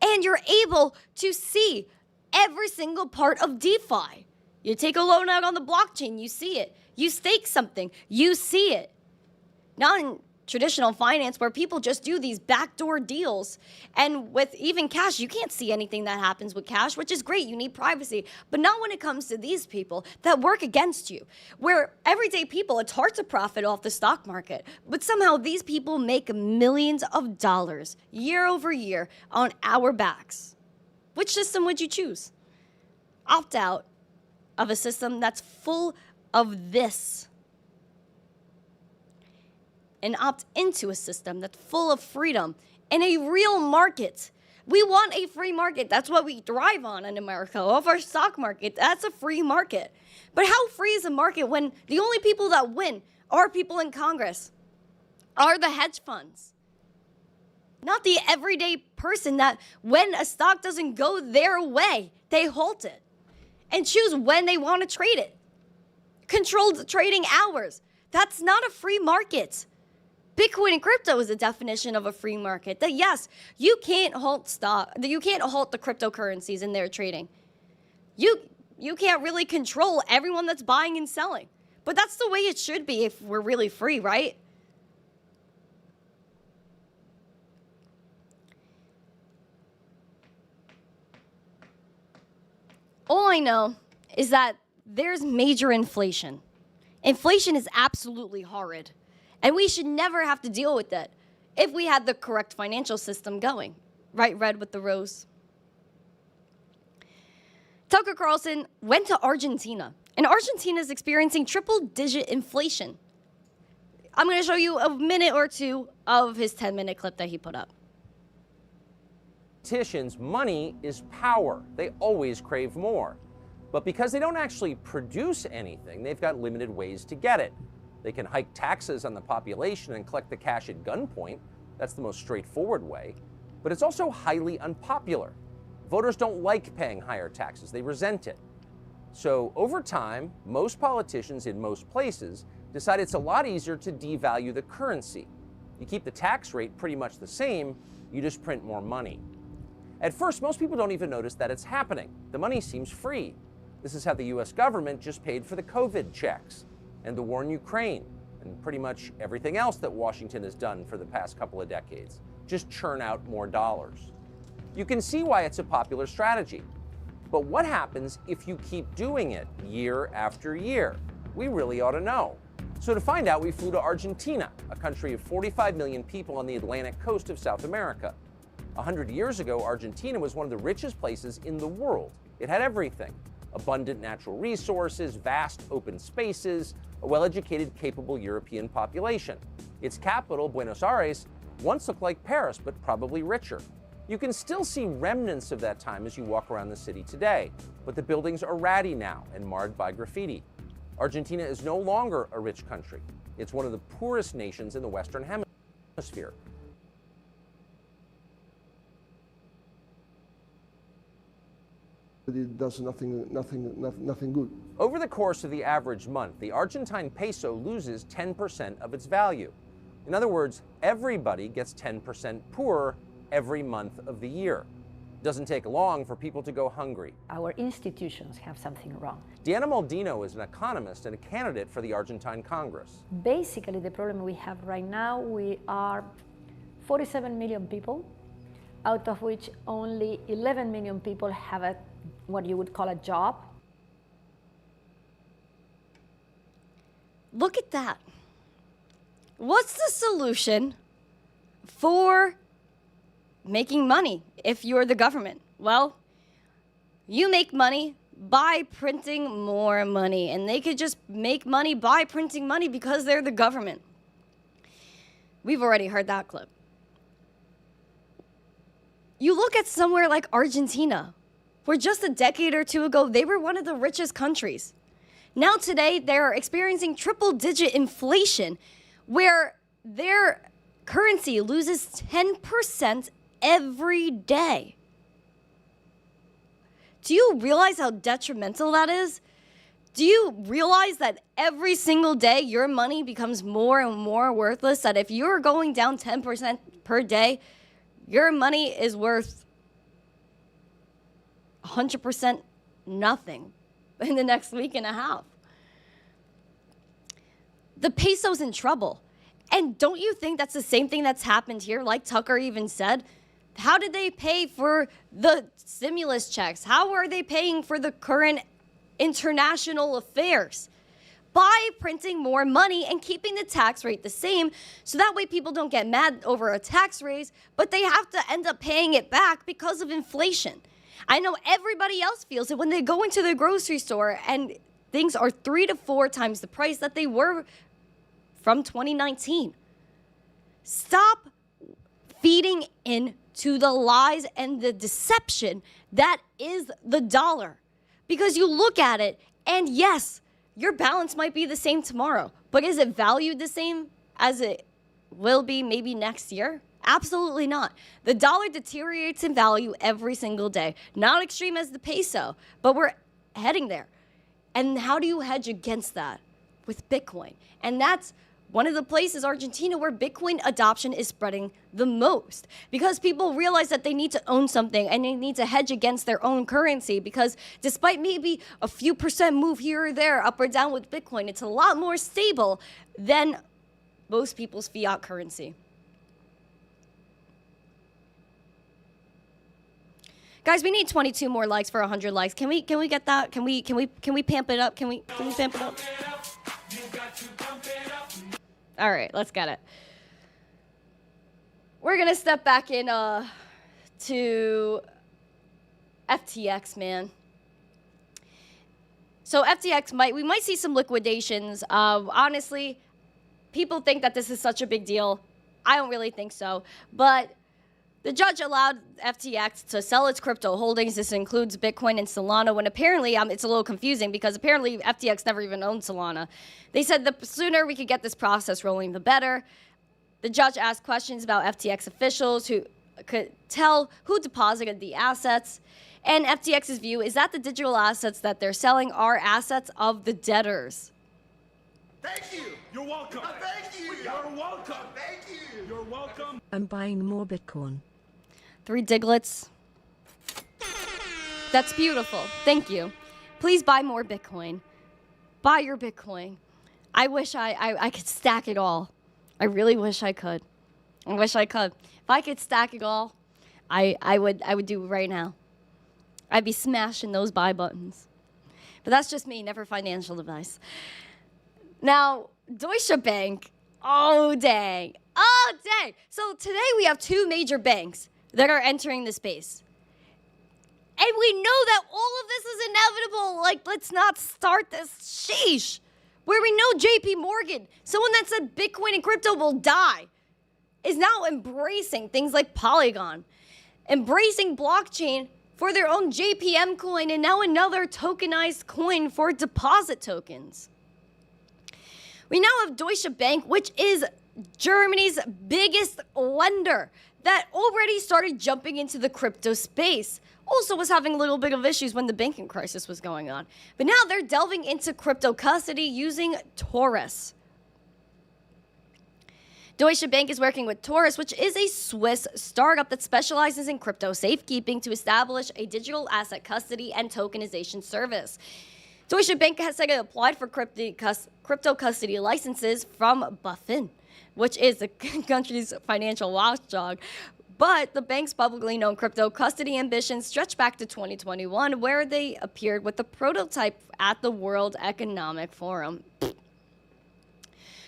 and you're able to see every single part of DeFi. You take a loan out on the blockchain, you see it. You stake something, you see it. Not in traditional finance where people just do these backdoor deals. And with even cash, you can't see anything that happens with cash, which is great. You need privacy. But not when it comes to these people that work against you, where everyday people, it's hard to profit off the stock market. But somehow these people make millions of dollars year over year on our backs. Which system would you choose? Opt out of a system that's full of this, and opt into a system that's full of freedom and a real market. We want a free market. That's what we thrive on in America. Of our stock market, that's a free market. But how free is a market when the only people that win are people in Congress, are the hedge funds? Not the everyday person that when a stock doesn't go their way, they halt it and choose when they want to trade it. Controlled trading hours. That's not a free market. Bitcoin and crypto is a definition of a free market. That yes, you can't halt the cryptocurrencies in their trading. You can't really control everyone that's buying and selling. But that's the way it should be if we're really free, right? All I know is that there's major inflation. Inflation is absolutely horrid. And we should never have to deal with it if we had the correct financial system going. Right, Red with the rose. Tucker Carlson went to Argentina, and Argentina is experiencing triple-digit inflation. I'm going to show you a minute or two of his 10-minute clip that he put up. Politicians, money is power. They always crave more. But because they don't actually produce anything, they've got limited ways to get it. They can hike taxes on the population and collect the cash at gunpoint. That's the most straightforward way. But it's also highly unpopular. Voters don't like paying higher taxes. They resent it. So over time, most politicians in most places decide it's a lot easier to devalue the currency. You keep the tax rate pretty much the same, you just print more money. At first, most people don't even notice that it's happening. The money seems free. This is how the US government just paid for the COVID checks and the war in Ukraine and pretty much everything else that Washington has done for the past couple of decades. Just churn out more dollars. You can see why it's a popular strategy. But what happens if you keep doing it year after year? We really ought to know. So to find out, we flew to Argentina, a country of 45 million people on the Atlantic coast of South America. 100 years ago, Argentina was one of the richest places in the world. It had everything: abundant natural resources, vast open spaces, a well-educated, capable European population. Its capital, Buenos Aires, once looked like Paris, but probably richer. You can still see remnants of that time as you walk around the city today, but the buildings are ratty now and marred by graffiti. Argentina is no longer a rich country. It's one of the poorest nations in the Western Hemisphere. It does nothing good. Over the course of the average month, the Argentine peso loses 10% of its value. In other words, everybody gets 10% poorer every month of the year. It doesn't take long for people to go hungry. Our institutions have something wrong. Diana Maldino is an economist and a candidate for the Argentine Congress. Basically, the problem we have right now, we are 47 million people, out of which only 11 million people have what you would call a job. Look at that. What's the solution for making money if you're the government? Well, you make money by printing more money, and they could just make money by printing money because they're the government. We've already heard that clip. You look at somewhere like Argentina, where just a decade or two ago, they were one of the richest countries. Now today, they're experiencing triple-digit inflation, where their currency loses 10% every day. Do you realize how detrimental that is? Do you realize that every single day your money becomes more and more worthless? That if you're going down 10% per day, your money is worth 100% nothing in the next week and a half. The peso's in trouble. And don't you think that's the same thing that's happened here? Like Tucker even said, how did they pay for the stimulus checks? How are they paying for the current international affairs? By printing more money and keeping the tax rate the same, so that way people don't get mad over a tax raise, but they have to end up paying it back because of inflation. I know everybody else feels it when they go into the grocery store and things are 3 to 4 times the price that they were from 2019. Stop feeding into the lies and the deception that is the dollar. Because you look at it, and yes, your balance might be the same tomorrow, but is it valued the same as it will be maybe next year? Absolutely not. The dollar deteriorates in value every single day. Not extreme as the peso, but we're heading there. And how do you hedge against that? With Bitcoin. And that's one of the places, Argentina, where Bitcoin adoption is spreading the most. Because people realize that they need to own something and they need to hedge against their own currency. Because despite maybe a few percent move here or there, up or down with Bitcoin, it's a lot more stable than most people's fiat currency. Guys, we need 22 more likes for 100 likes. Can we get that? Can we pamp it up? Can we pamp it up? All right, let's get it. We're gonna step back in to FTX, man. So FTX we might see some liquidations. Honestly, people think that this is such a big deal. I don't really think so, but the judge allowed FTX to sell its crypto holdings. This includes Bitcoin and Solana, when apparently it's a little confusing because apparently FTX never even owned Solana. They said the sooner we could get this process rolling, the better. The judge asked questions about FTX officials who could tell who deposited the assets. And FTX's view is that the digital assets that they're selling are assets of the debtors. Thank you. You're welcome. Thank you. You're welcome. Thank you. You're welcome. I'm buying more Bitcoin. 3 diglets. That's beautiful. Thank you. Please buy more Bitcoin. Buy your Bitcoin. I wish I could stack it all. I really wish I could. I wish I could. If I could stack it all, I would do it right now. I'd be smashing those buy buttons. But that's just me, never financial advice. Now, Deutsche Bank, oh dang. Oh dang. So today we have 2 major banks that are entering the space. And we know that all of this is inevitable. Like, let's not start this sheesh. Where we know JP Morgan, someone that said Bitcoin and crypto will die, is now embracing things like Polygon, embracing blockchain for their own JPM coin, and now another tokenized coin for deposit tokens. We now have Deutsche Bank, which is Germany's biggest lender, that already started jumping into the crypto space. Also was having a little bit of issues when the banking crisis was going on. But now they're delving into crypto custody using Taurus. Deutsche Bank is working with Taurus, which is a Swiss startup that specializes in crypto safekeeping, to establish a digital asset custody and tokenization service. Deutsche Bank has said it applied for crypto custody licenses from BaFin, which is the country's financial watchdog. But the bank's publicly known crypto custody ambitions stretch back to 2021, where they appeared with the prototype at the World Economic Forum.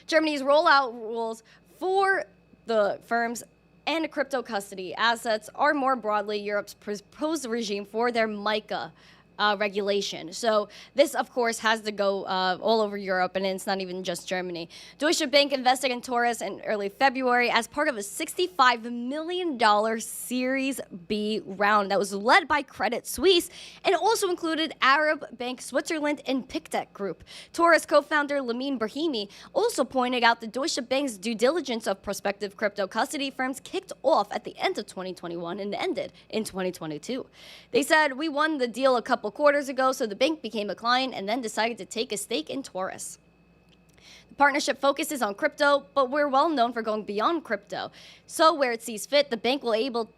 Germany's rollout rules for the firms and crypto custody assets are more broadly Europe's proposed regime for their MiCA regulation. So this, of course, has to go all over Europe, and it's not even just Germany. Deutsche Bank invested in Taurus in early February as part of a $65 million Series B round that was led by Credit Suisse and also included Arab Bank Switzerland and Pictet Group. Taurus co-founder Lamine Brahimi also pointed out that Deutsche Bank's due diligence of prospective crypto custody firms kicked off at the end of 2021 and ended in 2022. They said, "We won the deal a couple quarters ago, so the bank became a client and then decided to take a stake in Taurus." The partnership focuses on crypto, but we're well known for going beyond crypto. So where it sees fit, the bank will be able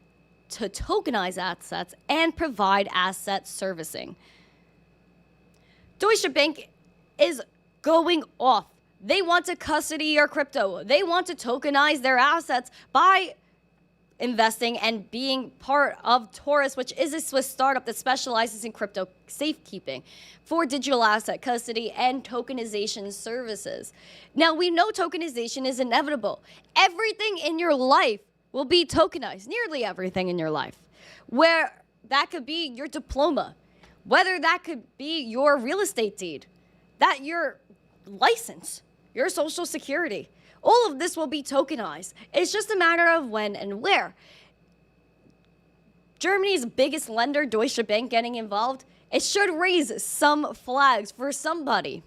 to tokenize assets and provide asset servicing. Deutsche Bank is going off. They want to custody your crypto. They want to tokenize their assets by investing and being part of Taurus, which is a Swiss startup that specializes in crypto safekeeping for digital asset custody and tokenization services. Now, we know tokenization is inevitable. Everything in your life will be tokenized, nearly everything in your life, where that could be your diploma, whether that could be your real estate deed, that your license, your social security. All of this will be tokenized. It's just a matter of when and where. Germany's biggest lender, Deutsche Bank, getting involved, it should raise some flags for somebody,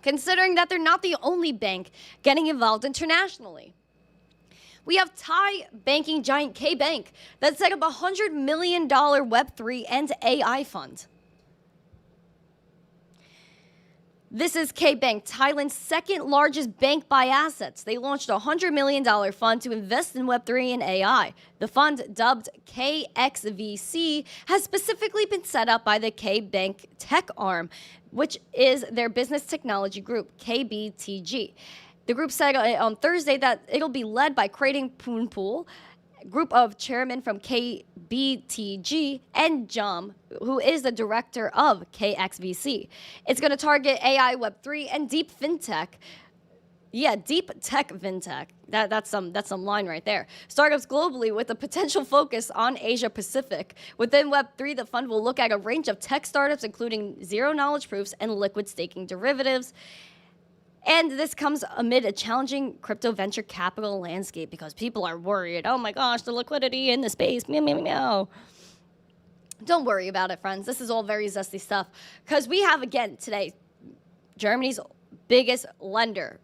considering that they're not the only bank getting involved internationally. We have Thai banking giant K-Bank that set up a $100 million Web3 and AI fund. This is K-Bank, Thailand's second largest bank by assets. They launched a $100 million fund to invest in Web3 and AI. The fund, dubbed KXVC, has specifically been set up by the K-Bank tech arm, which is their business technology group, KBTG. The group said on Thursday that it'll be led by Krating Poonpool, group of chairmen from KBTG, and Jam, who is the director of KXVC. It's going to target AI, Web3, and deep fintech. Yeah, deep tech fintech. That's some line right there. Startups globally with a potential focus on Asia Pacific. Within Web3, the fund will look at a range of tech startups, including zero knowledge proofs and liquid staking derivatives. And this comes amid a challenging crypto venture capital landscape because people are worried. Oh my gosh, the liquidity in the space. Meow, meow, meow. Don't worry about it, friends. This is all very zesty stuff. Because we have, again, today, Germany's biggest lender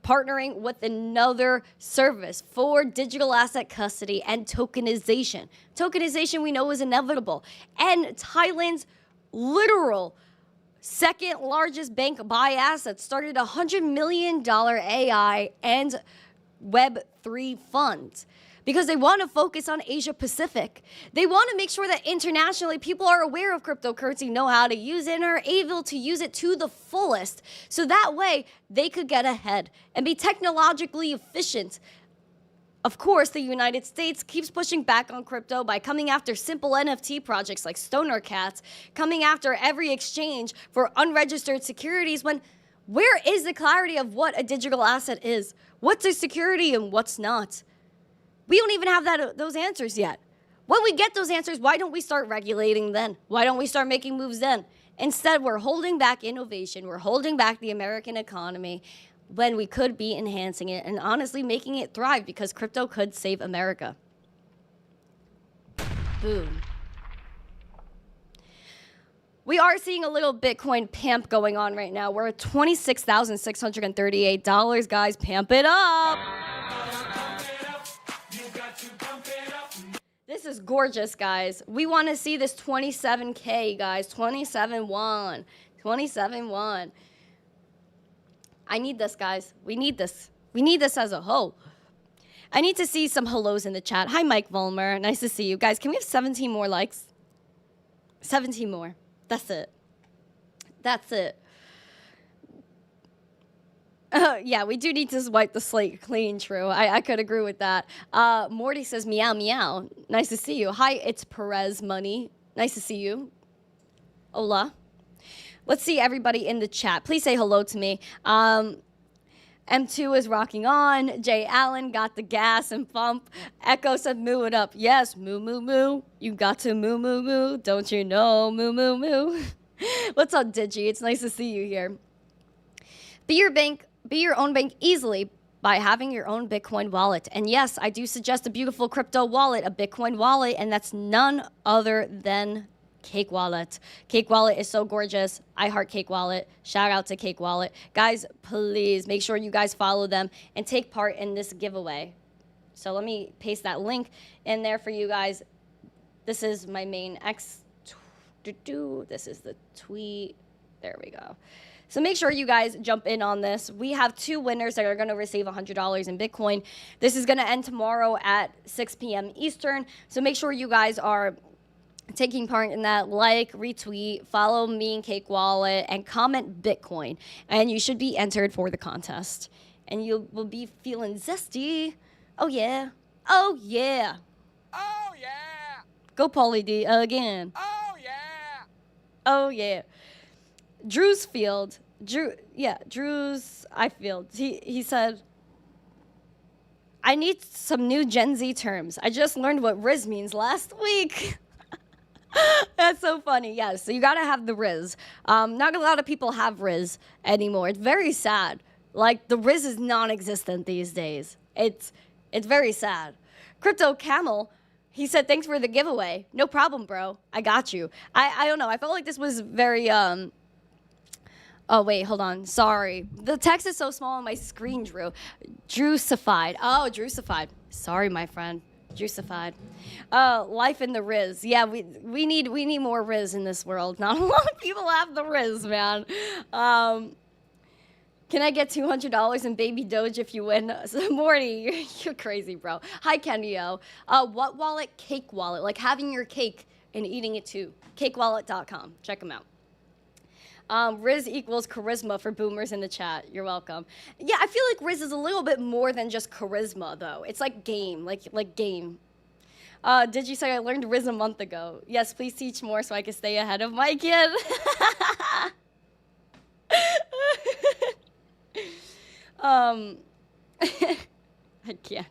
partnering with another service for digital asset custody and tokenization. Tokenization, we know, is inevitable. And Thailand's literal second largest bank by assets started a $100 million AI and Web3 fund because they want to focus on Asia Pacific. They want to make sure that internationally people are aware of cryptocurrency, know how to use it, and are able to use it to the fullest. So that way they could get ahead and be technologically efficient. Of course, the United States keeps pushing back on crypto by coming after simple NFT projects like STONER cats, coming after every exchange for unregistered securities when where is the clarity of what a digital asset is? What's a security and what's not? We don't even have those answers yet. When we get those answers, why don't we start regulating then? Why don't we start making moves then? Instead, we're holding back innovation. We're holding back the American economy when we could be enhancing it and honestly making it thrive because crypto could save America. Boom. We are seeing a little Bitcoin pamp going on right now. We're at $26,638, guys. Pamp it up. This is gorgeous, guys. We want to see this 27K, guys. 27.1. 27.1. I need this, guys. We need this. We need this as a whole. I need to see some hellos in the chat. Hi, Mike Vollmer. Nice to see you. Guys, can we have 17 more likes? 17 more. That's it. That's it. Yeah, we do need to wipe the slate clean, true. I could agree with that. Morty says, meow, meow. Nice to see you. Hi, it's Perez Money. Nice to see you. Hola. Let's see everybody in the chat. Please say hello to me. M2 is rocking on. Jay Allen got the gas and pump. Echo said, moo it up. Yes, moo, moo, moo. You got to moo, moo, moo. Don't you know? Moo, moo, moo. What's up, Digi? It's nice to see you here. Be your own bank easily by having your own Bitcoin wallet. And yes, I do suggest a beautiful crypto wallet, a Bitcoin wallet, and that's none other than Cake Wallet. Cake Wallet is so gorgeous. I heart Cake Wallet. Shout out to Cake Wallet. Guys, please make sure you guys follow them and take part in this giveaway. So let me paste that link in there for you guys. This is my main This is the tweet. There we go. So make sure you guys jump in on this. We have 2 winners that are going to receive $100 in Bitcoin. This is going to end tomorrow at 6 p.m. Eastern. So make sure you guys are taking part in that. Like, retweet, follow me and Cake Wallet, and comment Bitcoin. And you should be entered for the contest. And you will be feeling zesty. Oh, yeah. Oh, yeah. Oh, yeah. Go Pauly D again. Oh, yeah. Oh, yeah. Drew's Ifield. He said, I need some new Gen Z terms. I just learned what Riz means last week. That's so funny. Yes, so you got to have the Riz. Not a lot of people have Riz anymore. It's very sad. Like, the Riz is non-existent these days. It's very sad. Crypto Camel, he said, thanks for the giveaway. No problem, bro. I got you. I don't know. I felt like this was very... Oh, wait, hold on. Sorry. The text is so small on my screen, Drew. Drewsified. Oh, Drewsified. Sorry, my friend. Drewsified. Life in the Riz. Yeah, we need more Riz in this world. Not a lot of people have the Riz, man. Can I get $200 in baby Doge if you win? Morty, you're crazy, bro. Hi, Kenyo. What wallet? Cake Wallet. Like having your cake and eating it too. Cakewallet.com. Check them out. Riz equals charisma for boomers in the chat. You're welcome. Yeah, I feel like Riz is a little bit more than just charisma, though. It's like game, like game. Did you say I learned Riz a month ago? Yes, please teach more so I can stay ahead of my kid. I can't.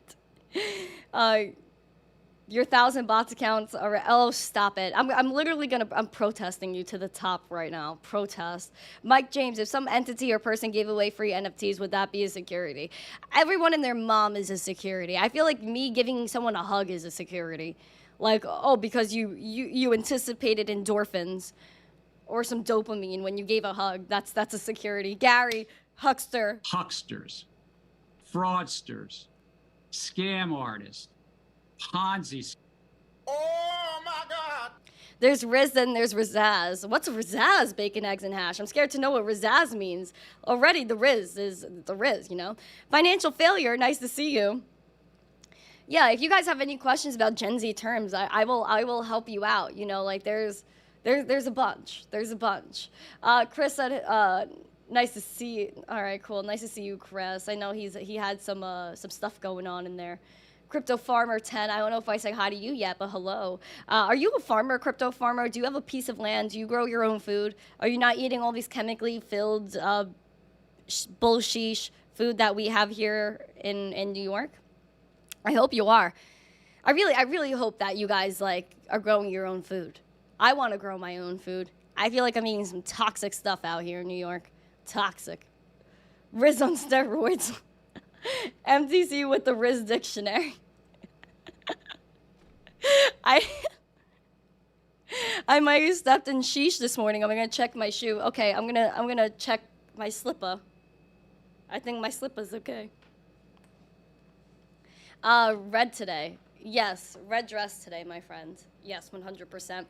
Your 1,000 bots accounts are, oh, stop it. I'm literally I'm protesting you to the top right now. Protest. Mike James, if some entity or person gave away free NFTs, would that be a security? Everyone and their mom is a security. I feel like me giving someone a hug is a security. Like, oh, because you anticipated endorphins or some dopamine when you gave a hug. That's a security. Gary, huckster. Hucksters, fraudsters, scam artists, Ponzi. Oh, my God. There's Riz and there's Rizaz. What's Rizaz? Bacon, eggs, and hash. I'm scared to know what Rizaz means. Already the Riz is the Riz, you know? Financial failure, nice to see you. Yeah, if you guys have any questions about Gen Z terms, I will help you out. You know, like there's a bunch. There's a bunch. Chris said, nice to see you. All right, cool. Nice to see you, Chris. I know he had some stuff going on in there. Crypto Farmer 10, I don't know if I say hi to you yet, but hello. Are you a farmer, crypto farmer? Do you have a piece of land? Do you grow your own food? Are you not eating all these chemically filled bullshit food that we have here in New York? I hope you are. I really hope that you guys like are growing your own food. I want to grow my own food. I feel like I'm eating some toxic stuff out here in New York. Toxic. Riz on steroids. MTC with the Riz dictionary. I might have stepped in sheesh this morning. I'm gonna check my shoe. Okay, I'm gonna check my slipper. I think my slipper's okay. Red today. Yes, red dress today, my friend. Yes, 100%.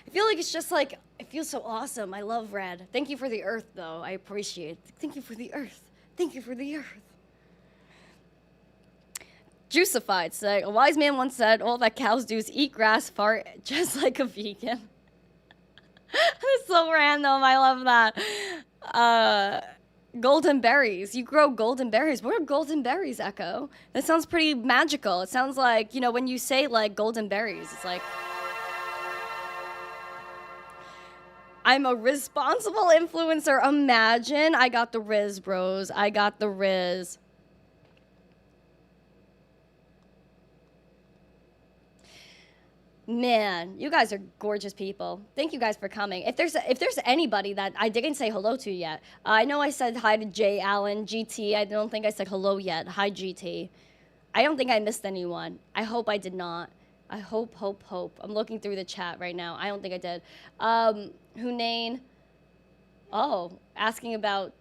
I feel like it's just like, it feels so awesome. I love red. Thank you for the earth, though. I appreciate it. Thank you for the earth. Thank you for the earth. Juicified said, a wise man once said, all that cows do is eat grass, fart, just like a vegan. That's so random. I love that. Golden berries. You grow golden berries. What are golden berries, Echo? That sounds pretty magical. It sounds like, you know, when you say, like, golden berries, it's like... I'm a responsible influencer. Imagine. I got the Riz, bros. I got the Riz. Man, you guys are gorgeous people. Thank you guys for coming. If there's anybody that I didn't say hello to yet, I know I said hi to Jay Allen, GT. I don't think I said hello yet. Hi, GT. I don't think I missed anyone. I hope I did not. I hope. I'm looking through the chat right now. I don't think I did. Hunain. Oh, asking about.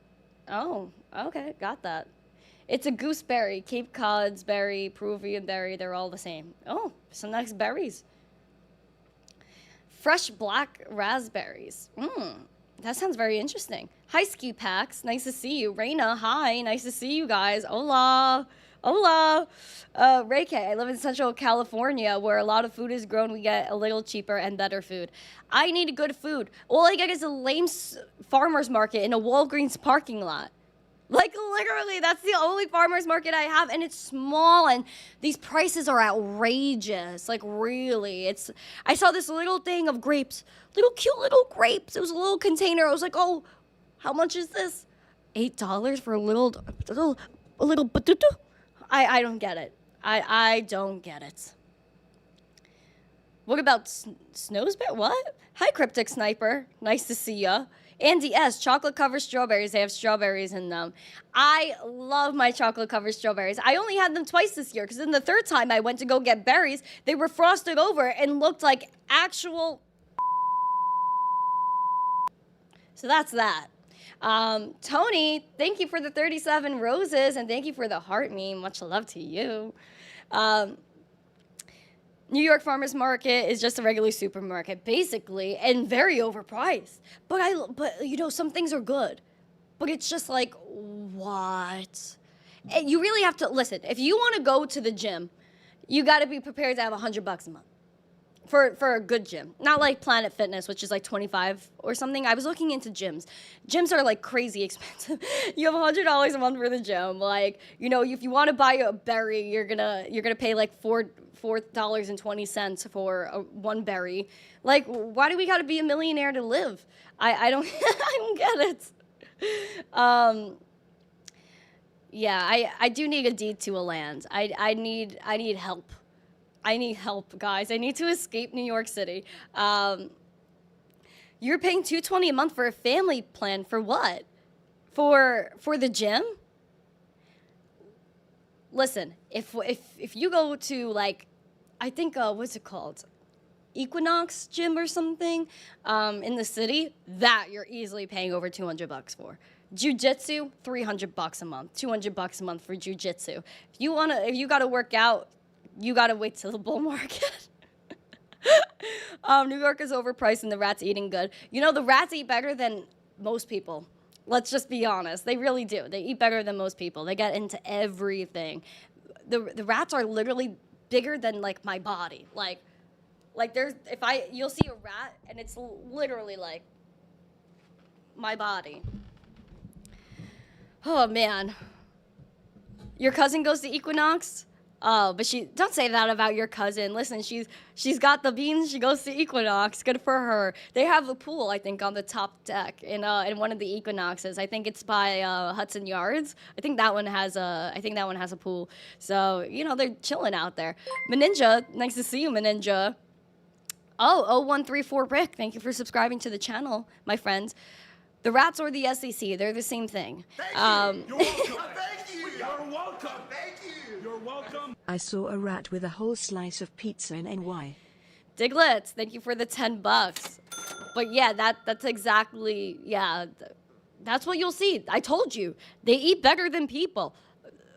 Oh, okay, got that. It's a gooseberry, Cape Cod's berry, Peruvian berry. They're all the same. Oh, some nice berries. Fresh black raspberries. That sounds very interesting. Hi, Ski Packs. Nice to see you. Reina, hi. Nice to see you guys. Hola. Hola. Ray K, I live in Central California where a lot of food is grown. We get a little cheaper and better food. I need good food. All I get is a lame farmer's market in a Walgreens parking lot. Like, literally, that's the only farmer's market I have, and it's small, and these prices are outrageous. Like, really. I saw this little thing of grapes, cute little grapes. It was a little container. I was like, oh, how much is this? $8 for a little batutu? I don't get it. I don't get it. What about Snowsbear? What? Hi, Cryptic Sniper. Nice to see ya. Andy S, chocolate-covered strawberries. They have strawberries in them. I love my chocolate-covered strawberries. I only had them twice this year because then the third time I went to go get berries, they were frosted over and looked like actual... So that's that. Tony, thank you for the 37 roses and thank you for the heart meme. Much love to you. New York Farmers Market is just a regular supermarket, basically, and very overpriced. But you know, some things are good. But it's just like, what? And you really have to, listen, if you want to go to the gym, you got to be prepared to have $100 a month for a good gym. Not like Planet Fitness, which is like 25 or something. I was looking into gyms. Gyms are like crazy expensive. You have $100 a month for the gym. Like, you know, if you want to buy a berry, you're gonna pay like $4.20 for one berry. Like, why do we got to be a millionaire to live? I don't I don't get it. Yeah, I do need a deed to a land. I need help. I need help, guys. I need to escape New York City. You're paying $220 a month for a family plan for what? For the gym? Listen, if you go to like, I think what's it called? Equinox Gym or something in the city, that you're easily paying over $200 for. Jiu-jitsu, $300 a month, $200 a month for jiu-jitsu. If you gotta work out, you gotta wait till the bull market. New York is overpriced and the rats eating good. You know, the rats eat better than most people. Let's just be honest. They really do. They eat better than most people. They get into everything. The rats are literally bigger than like my body. Like you'll see a rat and it's literally like my body. Oh man. Your cousin goes to Equinox? Oh, but don't say that about your cousin. Listen, she's got the beans. She goes to Equinox. Good for her. They have a pool, I think, on the top deck in one of the Equinoxes. I think it's by Hudson Yards. I think that one has a pool. So you know they're chilling out there. Meninja, nice to see you, Meninja. Oh, 0134 Rick, thank you for subscribing to the channel, my friends. The rats or the SEC, they're the same thing. Thank you. You're welcome. Thank you. You're welcome. Thank you. You're welcome. I saw a rat with a whole slice of pizza in NY. Diglets, thank you for the $10. But yeah, that's exactly, yeah, that's what you'll see. I told you, they eat better than people.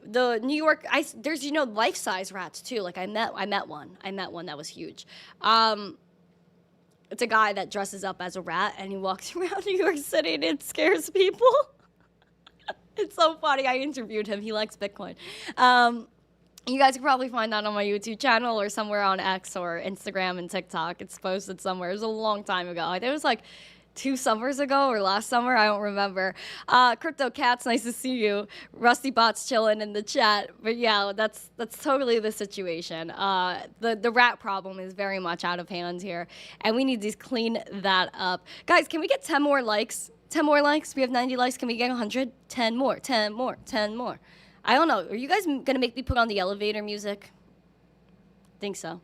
The New York, there's, you know, life-size rats too. Like I met one that was huge. It's a guy that dresses up as a rat and he walks around New York City and it scares people. It's so funny. I interviewed him. He likes Bitcoin. You guys can probably find that on my YouTube channel or somewhere on X or Instagram and TikTok. It's posted somewhere. It was a long time ago. It was like 2 summers ago or last summer. I don't remember. Crypto Cats, nice to see you. Rusty Bot's chilling in the chat. But yeah, that's totally the situation. The rat problem is very much out of hand here, and we need to clean that up. Guys, can we get 10 more likes? 10 more likes? We have 90 likes. Can we get 100? 10 more, 10 more, 10 more. I don't know. Are you guys going to make me put on the elevator music? Think so.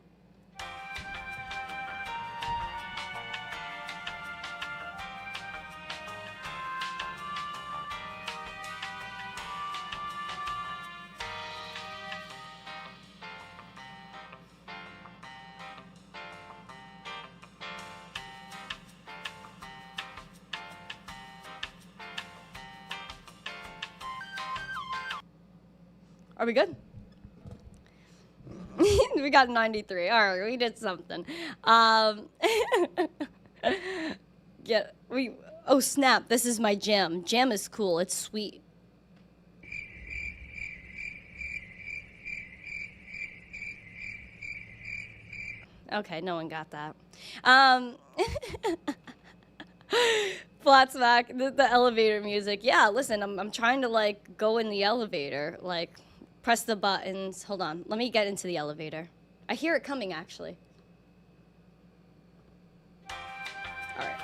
Are we good? We got 93. All right, we did something. Oh snap, this is my jam. Jam is cool, it's sweet. Okay, no one got that. Flat smack, the elevator music. Yeah, listen, I'm trying to like go in the elevator, like press the buttons. Hold on, let me get into the elevator. I hear it coming, actually. All right.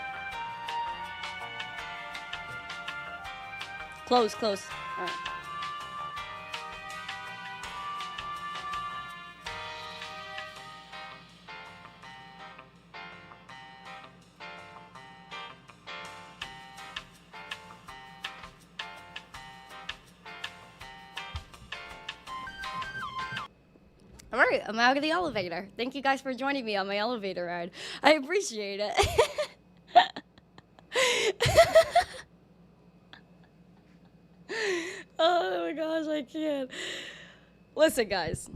Close. All right. All right, I'm out of the elevator. Thank you guys for joining me on my elevator ride. I appreciate it. Oh my gosh, I can't. Listen, guys.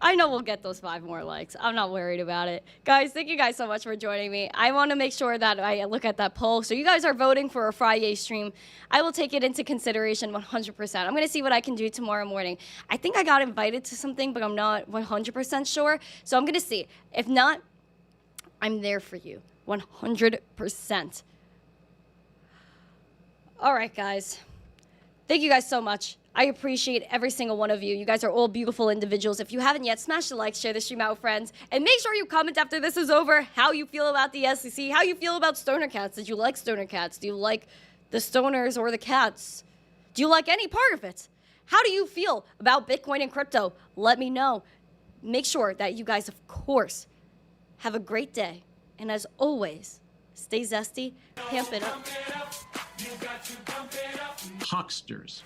I know we'll get those 5 more likes. I'm not worried about it. Guys, thank you guys so much for joining me. I want to make sure that I look at that poll. So you guys are voting for a Friday stream. I will take it into consideration 100%. I'm going to see what I can do tomorrow morning. I think I got invited to something, but I'm not 100% sure. So I'm going to see. If not, I'm there for you 100%. All right, guys. Thank you guys so much. I appreciate every single one of you. You guys are all beautiful individuals. If you haven't yet, smash the like, share the stream out with friends, and make sure you comment after this is over how you feel about the SEC, how you feel about stoner cats. Did you like stoner cats? Do you like the stoners or the cats? Do you like any part of it? How do you feel about Bitcoin and crypto? Let me know. Make sure that you guys, of course, have a great day. And as always, stay zesty, pamp it up. Hucksters.